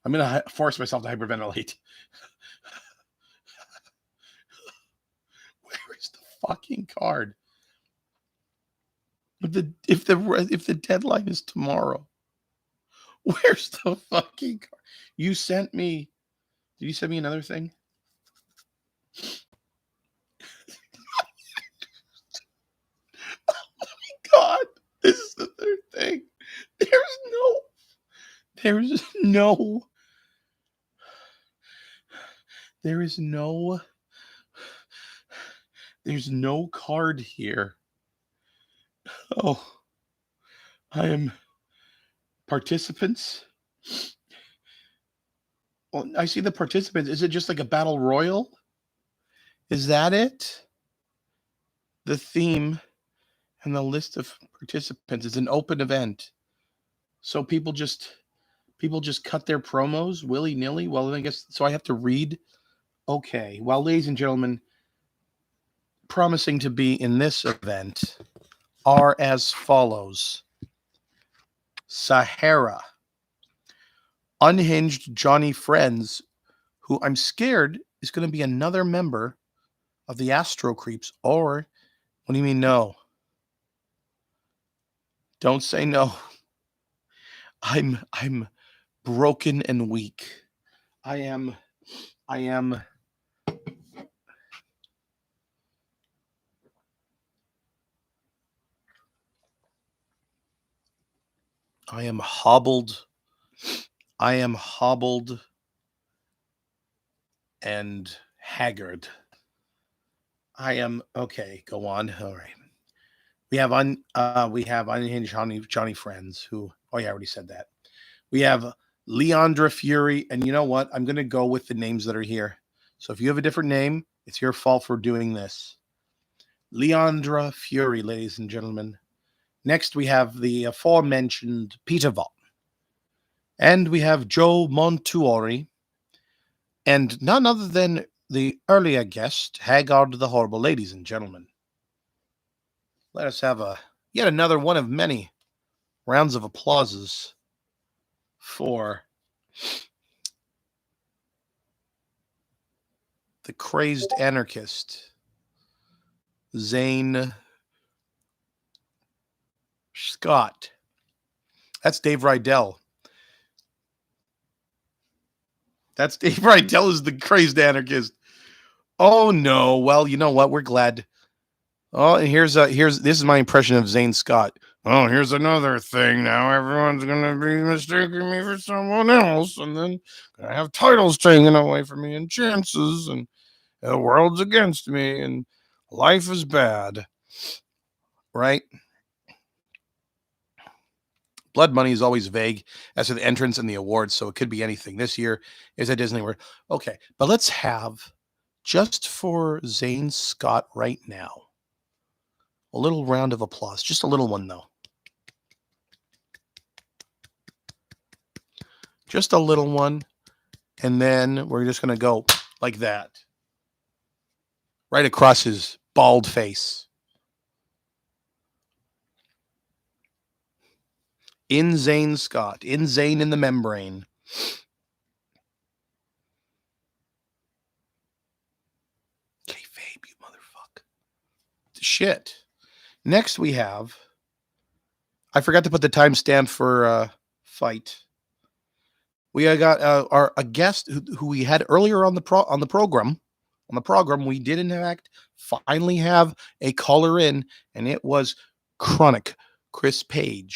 I'm going to force myself to hyperventilate. Where is the fucking card? If the deadline is tomorrow, where's the fucking card? You sent me. Did you send me another thing? Oh my God. This is the third thing. There is no card here. Oh, I am participants. Well, I see the participants. Is it just like a battle royal? Is that it? The theme and the list of participants is an open event. So people just cut their promos willy-nilly. Well, I guess so I have to read. Okay. Well, ladies and gentlemen, promising to be in this event are as follows. Sahara. Unhinged Johnny Friends, who I'm scared is going to be another member of the Astro Creeps. Or, what do you mean no? Don't say no. I'm broken and weak. I am hobbled. I am hobbled and haggard. I am okay. Go on. All right. We have unhinged Johnny Friends who. Oh yeah, I already said that. We have Leandra Fury, and you know what? I'm going to go with the names that are here. So if you have a different name, it's your fault for doing this. Leandra Fury, ladies and gentlemen. Next, we have the aforementioned Peter Vaughn. And we have Joe Montuori. And none other than the earlier guest, Haggard the Horrible, ladies and gentlemen. let us have yet another one of many rounds of applauses for the crazed anarchist, Zane Scott. That's Dave Rydell. That's Dave Rydell is the crazed anarchist. Oh no. Well, you know what? We're glad. Oh, and here's this is my impression of Zane Scott. Oh, here's another thing. Now everyone's gonna be mistaking me for someone else, and then gonna have titles taken away from me and chances, and the world's against me, and life is bad. Right? Blood money is always vague as to the entrance and the awards, so it could be anything. This year is at Disney World. Okay, but let's have, just for Zane Scott right now, a little round of applause. Just a little one, though. Just a little one. And then we're just going to go like that. Right across his bald face. In Zane Scott. In Zane in the membrane. Kayfabe, you motherfucker. Shit. Next we have, I forgot to put the timestamp for Fight. We got a guest who we had earlier on the program. On the program, we did in fact finally have a caller in, and it was CHROINIC, Crispy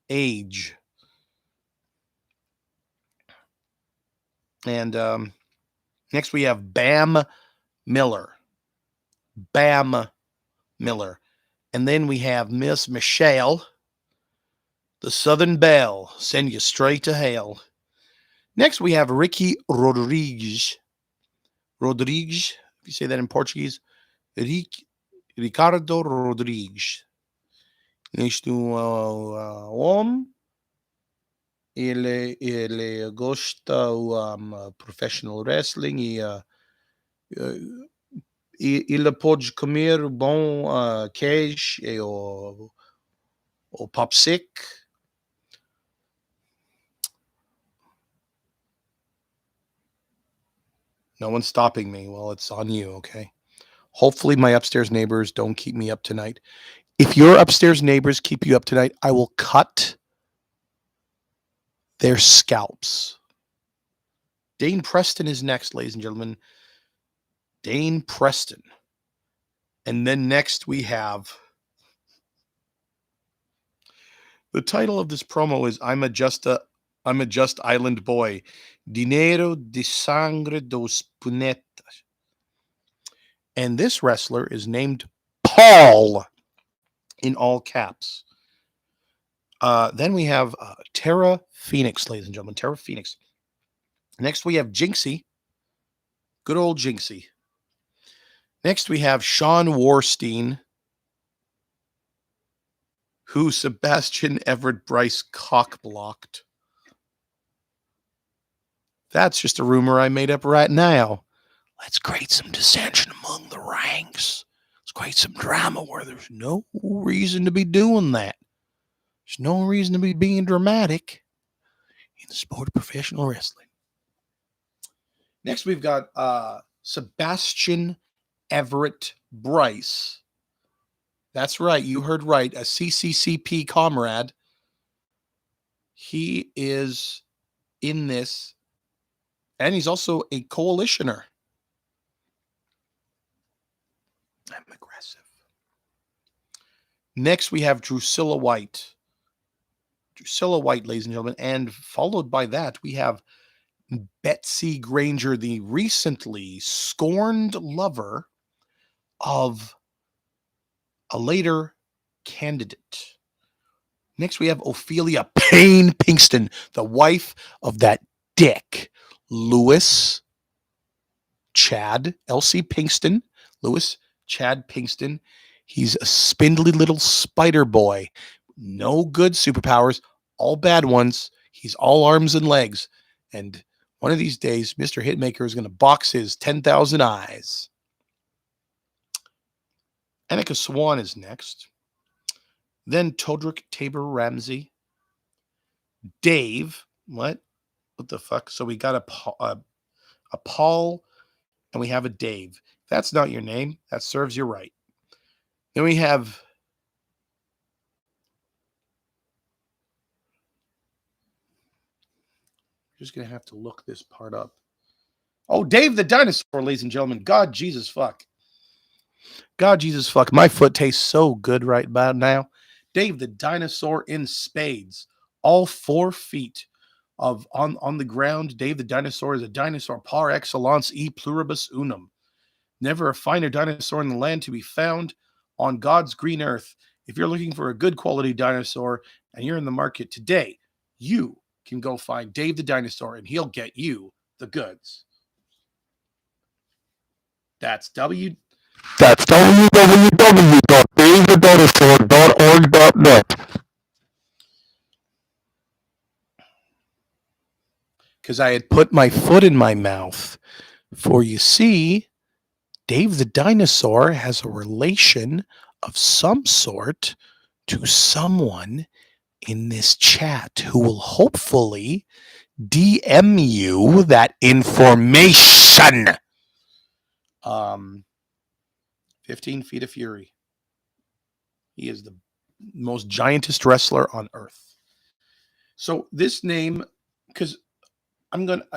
Age. And next we have Bam Miller. And then we have Miss Michelle, the Southern Belle, send you straight to hell. Next we have Ricky Rodrigues. If you say that in Portuguese, Ricardo Rodrigues. Neste ele gosta professional wrestling e ele pode comer bom queijo e o popsic. No one's stopping me. Well, it's on you, okay? Hopefully my upstairs neighbors don't keep me up tonight. If your upstairs neighbors keep you up tonight, I will cut their scalps. Dane Preston is next, ladies and gentlemen. Dane Preston. And then next we have, the title of this promo is I'm a just island boy. Dinero de sangre dos punetas. And this wrestler is named Paul in all caps. Then we have Tara Phoenix, ladies and gentlemen. Tara Phoenix. Next we have Jinxie. Good old Jinxie. Next we have Sean Warstein, who Sebastian Everett Bryce cock-blocked. That's just a rumor I made up right now. Let's create some dissension among the ranks. Let's create some drama where there's no reason to be doing that. There's no reason to be being dramatic in the sport of professional wrestling. Next, we've got Sebastian Everett Bryce. That's right. You heard right. A CCCP comrade. He is in this. And he's also a coalitioner. I'm aggressive. Next, we have Drusilla White. Drusilla White, ladies and gentlemen. And followed by that, we have Betsy Granger, the recently scorned lover of a later candidate. Next, we have Ophelia Payne Pinkston, the wife of that dick, Lewis Chad, L.C. Pinkston, Lewis Chad Pinkston. He's a spindly little spider boy. No good superpowers, all bad ones. He's all arms and legs. And one of these days, Mr. Hitmaker is going to box his 10,000 eyes. Annika Swan is next. Then Todrick Tabor Ramsey. Dave. What the fuck? So we got a Paul and we have a Dave. If that's not your name, that serves you right. Then we have just going to have to look this part up. Oh, Dave the Dinosaur, ladies and gentlemen. God, Jesus, fuck. God, Jesus, fuck. My foot tastes so good right about now. Dave the Dinosaur in spades. All 4 feet of on the ground. Dave the Dinosaur is a dinosaur par excellence e pluribus unum. Never a finer dinosaur in the land to be found on God's green earth. If you're looking for a good quality dinosaur and you're in the market today, you can go find Dave the Dinosaur and he'll get you the goods. That's www.davethedinosaur.org.net. Because I had put my foot in my mouth. For you see, Dave the Dinosaur has a relation of some sort to someone in this chat who will hopefully DM you that information. 15 Feet of Fury. He is the most giantest wrestler on earth. So this name, because I'm not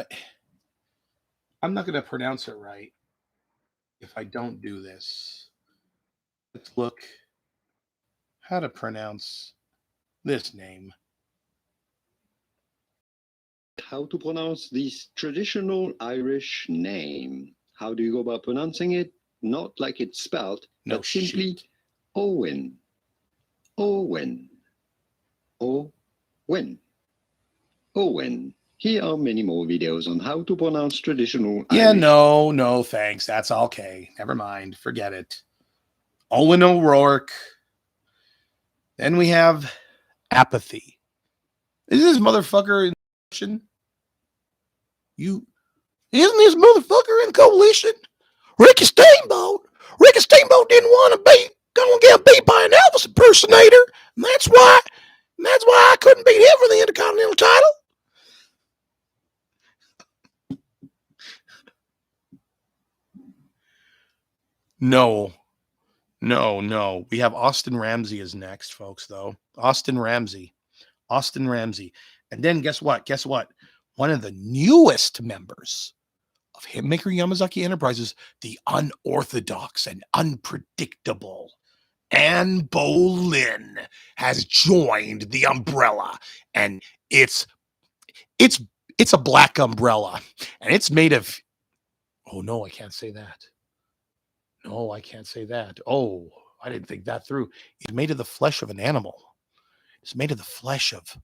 gonna pronounce it right if I don't do this. Let's look how to pronounce this name. How to pronounce this traditional Irish name? How do you go about pronouncing it? Not like it's spelled, but simply Owen. Owen. Owen. Owen. Here are many more videos on how to pronounce traditional Irish. No, thanks. That's okay. Never mind. Forget it. Owen O'Rourke. Then we have Apathy. Is this motherfucker in coalition? Isn't this motherfucker in coalition? Ricky Steamboat. Ricky Steamboat didn't want to get beat by an Elvis impersonator. And that's why I couldn't beat him for the Intercontinental title. No. We have Austin Ramsey is next, folks, though. Austin Ramsey. And then guess what? One of the newest members of Hitmaker-Yamazaki Enterprises, the unorthodox and unpredictable Anne Boleyn has joined the umbrella. And it's a black umbrella. And it's made of... Oh, no, I can't say that. Oh, I didn't think that through. It's made of the flesh of an animal. It's made of the flesh of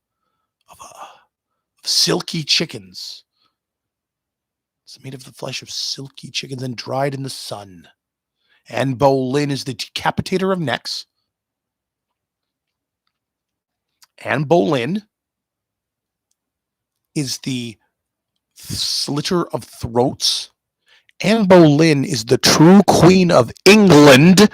silky chickens. It's made of the flesh of silky chickens and dried in the sun. Anne Boleyn is the decapitator of necks. Anne Boleyn is the slitter of throats. Anne Boleyn is the true queen of England.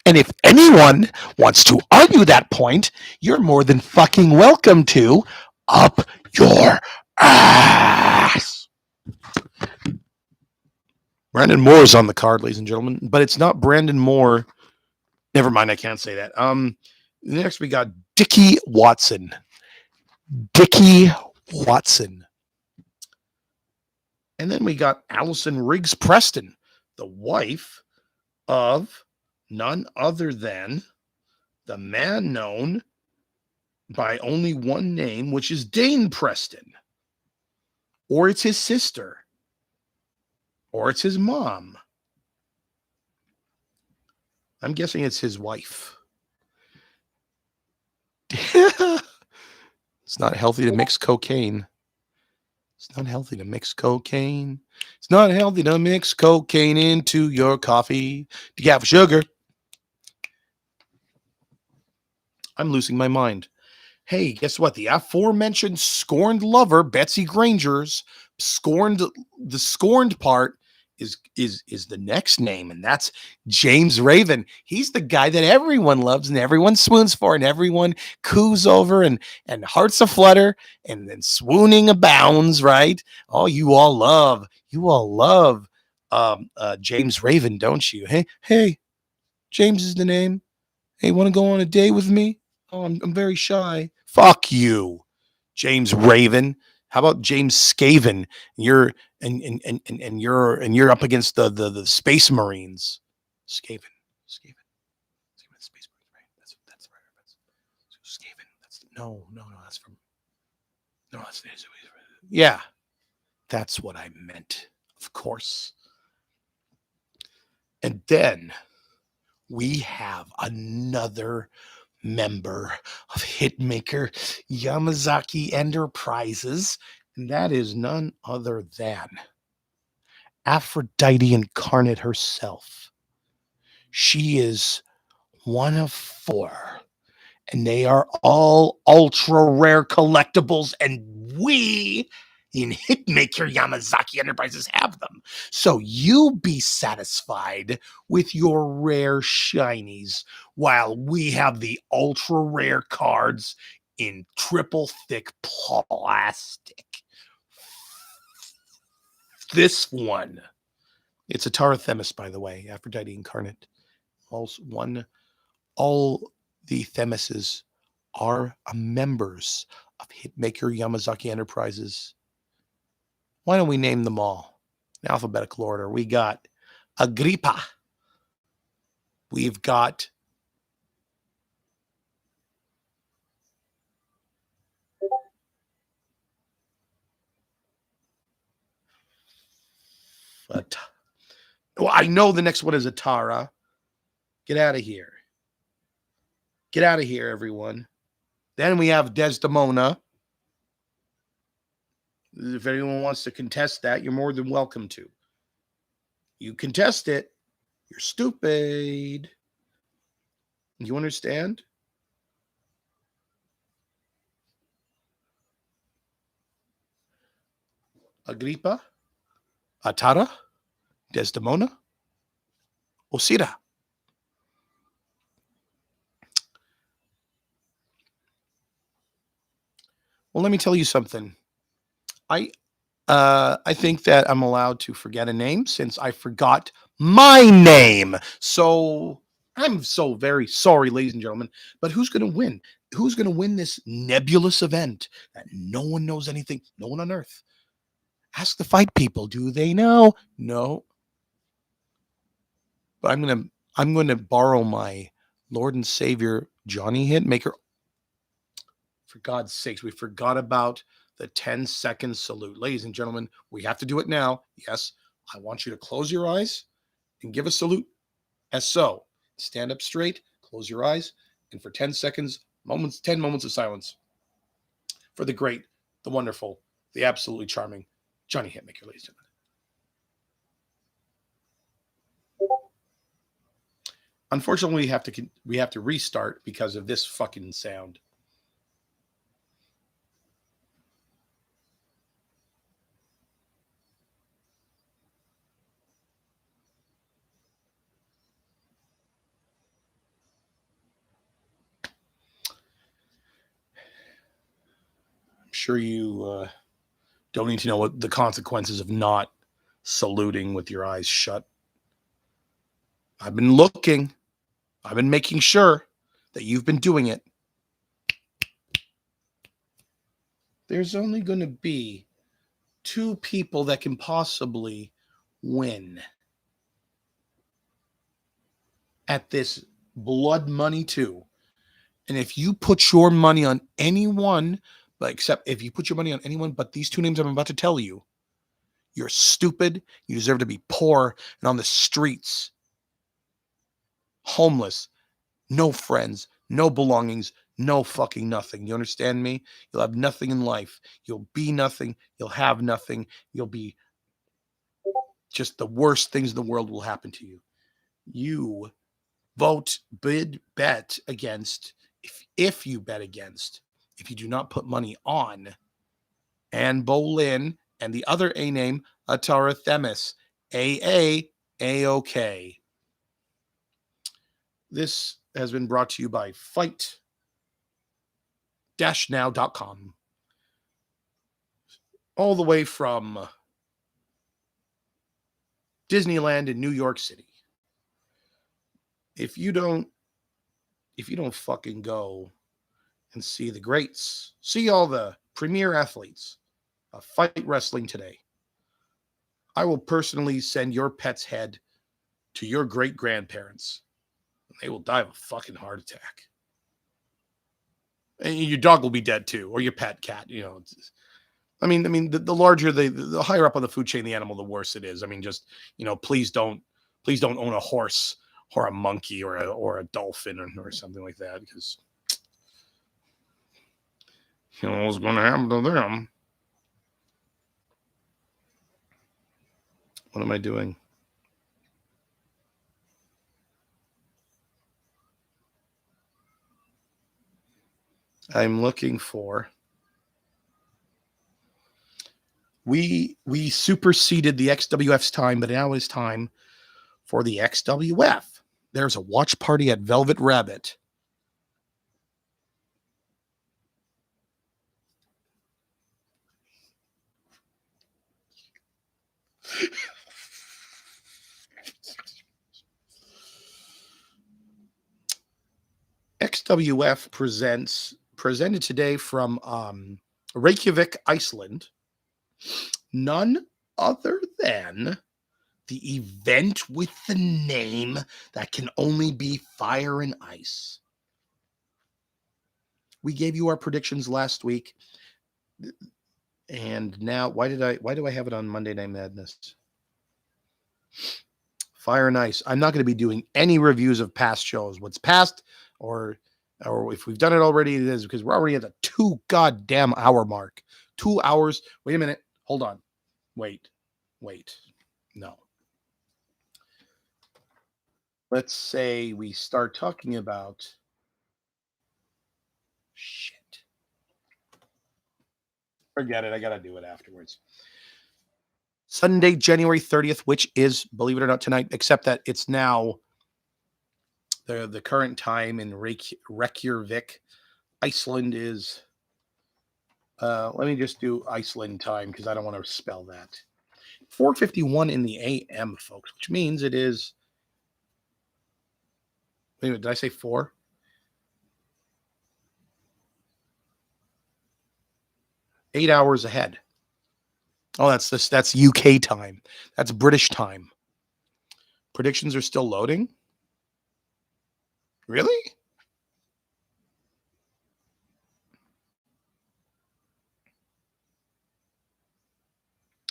And if anyone wants to argue that point, you're more than fucking welcome to. Up your ass. Brandon Moore is on the card, ladies and gentlemen, but it's not Brandon Moore. Never mind, I can't say that. Next we got Dickie Watson. And then we got Allison Riggs Preston, the wife of none other than the man known by only one name, which is Dane Preston. Or it's his sister. Or it's his mom. I'm guessing it's his wife. It's not healthy to mix cocaine. It's not healthy to mix cocaine. It's not healthy to mix cocaine into your coffee. Decaf sugar. I'm losing my mind. Hey, guess what? The aforementioned scorned lover, Betsy Granger's, the scorned part is the next name, and that's James Raven. He's the guy that everyone loves and everyone swoons for and everyone coos over and hearts aflutter and then swooning abounds, right? Oh, you all love James Raven, don't you? Hey, James is the name. Hey, want to go on a date with me? Oh, I'm very shy. Fuck you, James Raven. How about James Skaven? You're you're up against the Space Marines. Skaven, Space Marines, right? That's right. Skaven. That's no. That's from that's yeah. That's what I meant, of course. And then we have another member of Hitmaker-Yamazaki Enterprises, and that is none other than Aphrodite incarnate herself. She is one of 4, and they are all ultra rare collectibles, and we in Hitmaker-Yamazaki Enterprises have them. So you be satisfied with your rare shinies while we have the ultra rare cards in triple thick plastic. This one, it's a Themis, by the way, Aphrodite incarnate. All the Themises are members of Hitmaker-Yamazaki Enterprises. Why don't we name them all in alphabetical order? We got Agrippa. We've got well, I know the next one is Atara. Get out of here. Get out of here, everyone. Then we have Desdemona. If anyone wants to contest that, you're more than welcome to. You contest it, you're stupid. You understand? Agrippa, Atara, Desdemona, Osira. Well, let me tell you something. I think that I'm allowed to forget a name since I forgot my name. So I'm so very sorry, ladies and gentlemen. But who's going to win? Who's going to win this nebulous event that no one knows anything? No one on earth. Ask the fight people. Do they know? No. But I'm going to borrow my Lord and Savior Johnny Hitmaker. For God's sakes, we forgot about the 10-second salute. Ladies and gentlemen, we have to do it now. Yes, I want you to close your eyes and give a salute. As so, stand up straight, close your eyes, and for 10 seconds, 10 moments of silence for the great, the wonderful, the absolutely charming Johnny Hitmaker, ladies and gentlemen. Unfortunately, we have to restart because of this fucking sound. Sure you don't need to know what the consequences of not saluting with your eyes shut. I've been looking. I've been making sure that you've been doing it. There's only going to be 2 people that can possibly win at this Blood Money 2. And if you put your money on anyone, except if you put your money on anyone but these 2 names I'm about to tell you, you're stupid. You deserve to be poor and on the streets. Homeless. No friends. No belongings. No fucking nothing. You understand me? You'll have nothing in life. You'll be nothing. You'll have nothing. You'll be just the worst things in the world will happen to you. You bet against, if you bet against, if you do not put money on Anne Boleyn and the other A name, Atara Themis, A-OK. This has been brought to you by fight-now.com. All the way from Disneyland in New York City. If you don't fucking go and see the greats, see all the premier athletes of Fight Wrestling today, I will personally send your pet's head to your great grandparents. And they will die of a fucking heart attack. And your dog will be dead too, or your pet cat. You know, the larger the higher up on the food chain the animal, the worse it is. I mean, just, you know, please don't own a horse or a monkey or a dolphin or something like that, because you know what's going to happen to them. What am I doing? I'm looking for. We superseded the XWF's time, but now it's time for the XWF. There's a watch party at Velvet Rabbit. XWF presented today from Reykjavik, Iceland. None other than the event with the name that can only be Fire and Ice. We gave you our predictions last week. And now, why do I have it on Monday Night Madness? Fire and Ice. I'm not going to be doing any reviews of past shows. What's past, or if we've done it already, it is because we're already at the 2 goddamn hour mark. 2 hours. Wait a minute. Hold on. Wait. No. Let's say we start talking about shit. Forget it. I got to do it afterwards. Sunday, January 30th, which is, believe it or not, tonight, except that it's now the current time in Reykjavik, Iceland is, let me just do Iceland time because I don't want to spell that. 4:51 in the a.m., folks, which means it is, wait a minute, did I say 4? Eight hours ahead. Oh, that's UK time. That's British time. Predictions are still loading? Really?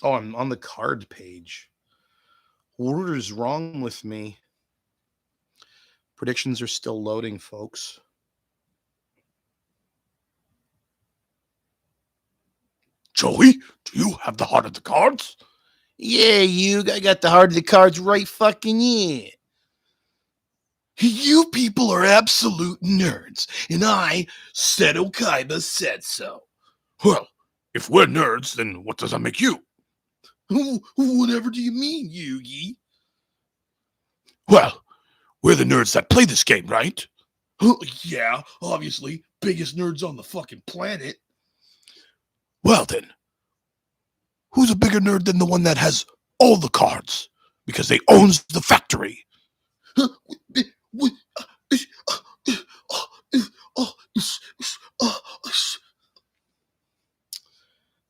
Oh, I'm on the card page. What is wrong with me? Predictions are still loading, folks. Joey, do you have the heart of the cards? Yeah, I got the heart of the cards right fucking here. You people are absolute nerds, and I, Seto Kaiba, said so. Well, if we're nerds, then what does that make you? Whatever do you mean, Yugi? Well, we're the nerds that play this game, right? Yeah, obviously. Biggest nerds on the fucking planet. Well then, who's a bigger nerd than the one that has all the cards? Because they owns the factory.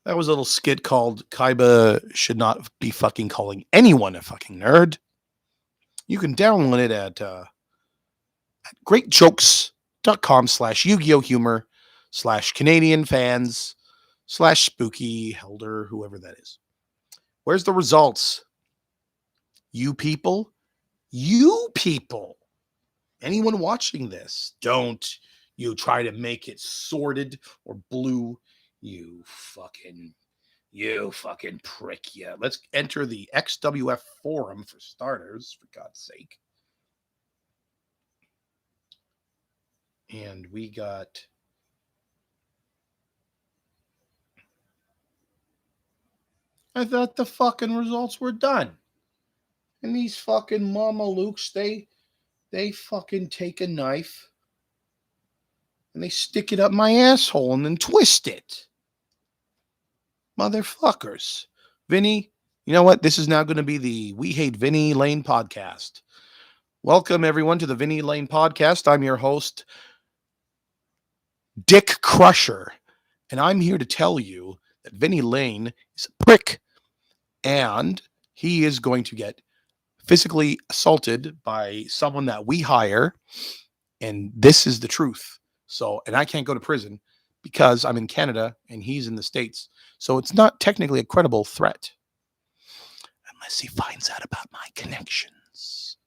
That was a little skit called Kaiba should not be fucking calling anyone a fucking nerd. You can download it at greatjokes.com/Yu-Gi-Oh humor /Canadian fans /spooky elder, whoever that is. Where's the results? You people, anyone watching this, don't you try to make it sorted or blue. You fucking prick. Yeah, let's enter the XWF forum for starters, for God's sake. And we got I thought the fucking results were done. And these fucking Mamalukes, they fucking take a knife and they stick it up my asshole and then twist it. Motherfuckers. Vinny, you know what? This is now going to be the We Hate Vinny Lane podcast. Welcome, everyone, to the Vinny Lane podcast. I'm your host, Dick Crusher, and I'm here to tell you that Vinny Lane is a prick, and he is going to get physically assaulted by someone that we hire, and this is the truth. So, and I can't go to prison because I'm in Canada and he's in the States. So it's not technically a credible threat unless he finds out about my connections.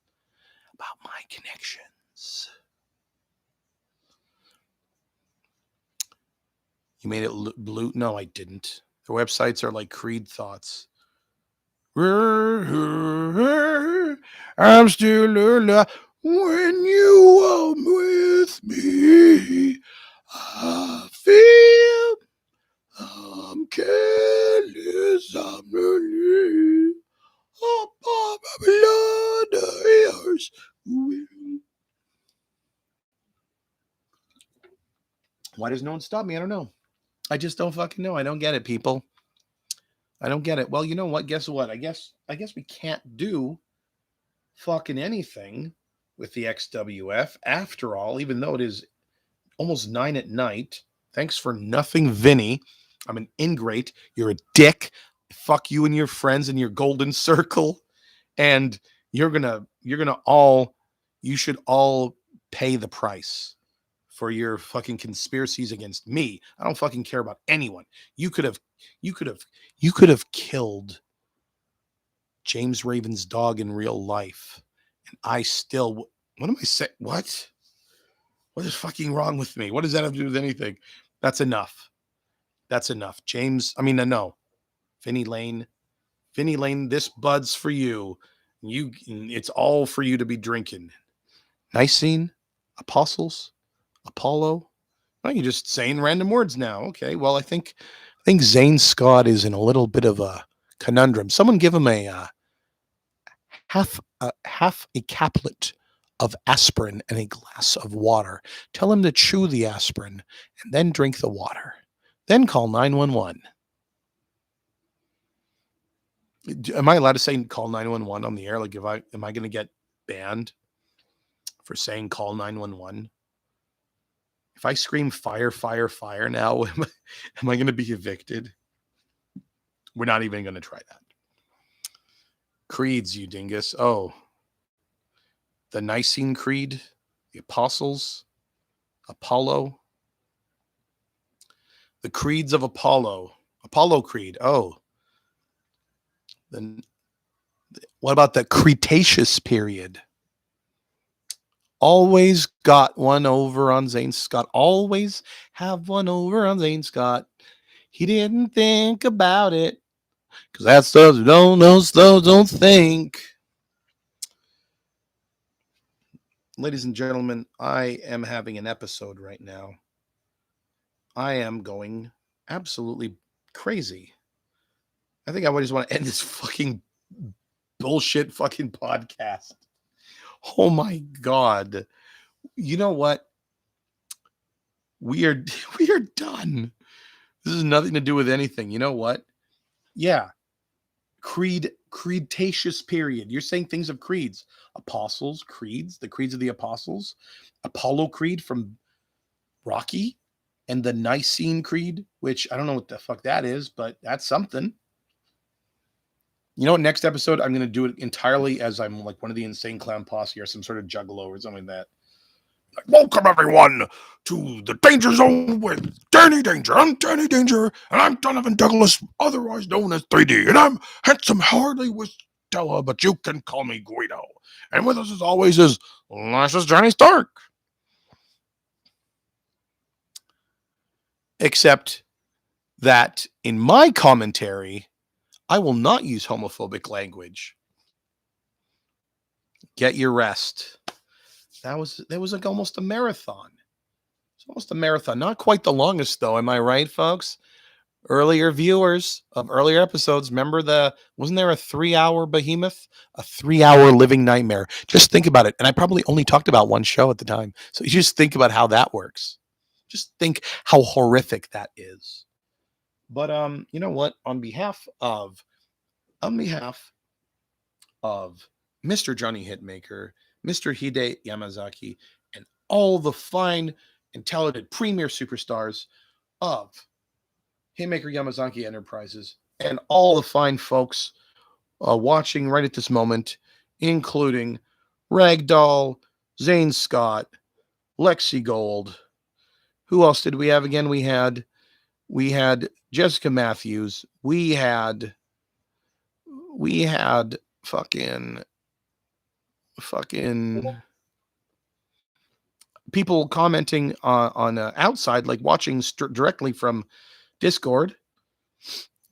You made it blue? No, I didn't. The websites are like Creed Thoughts. I'm still alive when you are with me. I feel I'm careless. I'm relieved. My blood is. Why does no one stop me? I don't know. I just don't fucking know. I don't get it, people. I don't get it. Well, you know what? Guess what? I guess we can't do fucking anything with the XWF after all, even though it is almost 9 p.m. Thanks for nothing, Vinny. I'm an ingrate. You're a dick. Fuck you and your friends in your golden circle. And you should all pay the price for your fucking conspiracies against me. I don't fucking care about anyone. You could have killed James Raven's dog in real life. And I still, what am I saying? What is fucking wrong with me? What does that have to do with anything? That's enough. James, no. Vinny Lane, this bud's for you. It's all for you to be drinking. Nicene, Apostles, Apollo. Well, you're just saying random words now. Okay, well, I think Zane Scott is in a little bit of a conundrum. Someone give him a half a caplet of aspirin and a glass of water. Tell him to chew the aspirin and then drink the water. Then call 911. Am I allowed to say call 911 on the air? Like, am I going to get banned for saying call 911? If I scream fire, fire, fire now, am I going to be evicted? We're not even going to try that. Creeds, you dingus. Oh, the Nicene Creed, the Apostles, Apollo, the creeds of Apollo Creed. Oh, then what about the Cretaceous period? Always got one over on Zane Scott. Always have one over on Zane Scott. He didn't think about it. Because that's those who don't know, those don't think. Ladies and gentlemen, I am having an episode right now. I am going absolutely crazy. I think I just want to end this fucking bullshit fucking podcast. Oh my God. You know what? We are done. This has nothing to do with anything. You know what? Yeah. Cretaceous period. You're saying things of creeds. Apostles, creeds, the creeds of the apostles. Apollo Creed from Rocky. And the Nicene Creed, which I don't know what the fuck that is, but that's something. You know what? Next episode, I'm going to do it entirely as I'm like one of the Insane Clown Posse or some sort of juggalo or something like that. Like, welcome everyone to the Danger Zone with Danny Danger. I'm Danny Danger, and I'm Donovan Douglas, otherwise known as 3D, and I'm handsome hardly with Stella, but you can call me Guido. And with us as always is Lashes Johnny Stark. Except that in my commentary, I will not use homophobic language. Get your rest. That was like almost a marathon. It's almost a marathon. Not quite the longest, though. Am I right, folks? earlier viewers of earlier episodes, remember wasn't there a 3-hour behemoth? A 3-hour living nightmare. Just think about it. And I probably only talked about one show at the time. So you just think about how that works. Just think how horrific that is. But you know what? On behalf of Mr. Johnny Hitmaker, Mr. Hitmaker-Yamazaki, and all the fine and talented premier superstars of Hitmaker-Yamazaki Enterprises, and all the fine folks watching right at this moment, including Ragdoll, Zane Scott, Lexi Gold. Who else did we have again? We had Jessica Matthews. We had fucking people commenting on outside, like watching directly from Discord.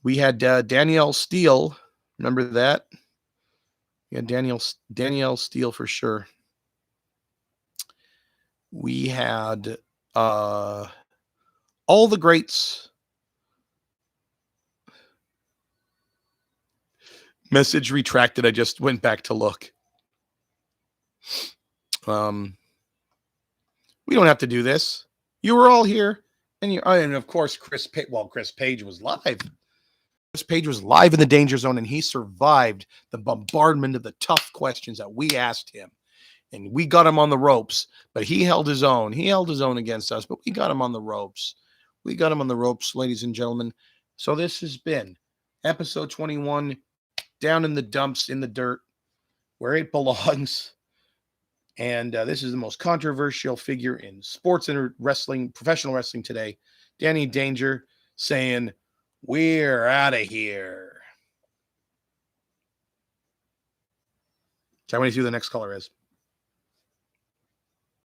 We had Danielle Steele. Remember that? Yeah, Danielle Steele for sure. We had all the greats. Message retracted. I just went back to look. We don't have to do this. You were all here, and of course, Chris Page was live. Chris Page was live in the danger zone, and he survived the bombardment of the tough questions that we asked him. And we got him on the ropes, but he held his own. He held his own against us, but we got him on the ropes. We got him on the ropes, ladies and gentlemen. So this has been episode 21, down in the dumps, in the dirt, where it belongs. And this is the most controversial figure in sports and wrestling, professional wrestling today. Danny Danger saying, "We're out of here." Tell me who the next caller is.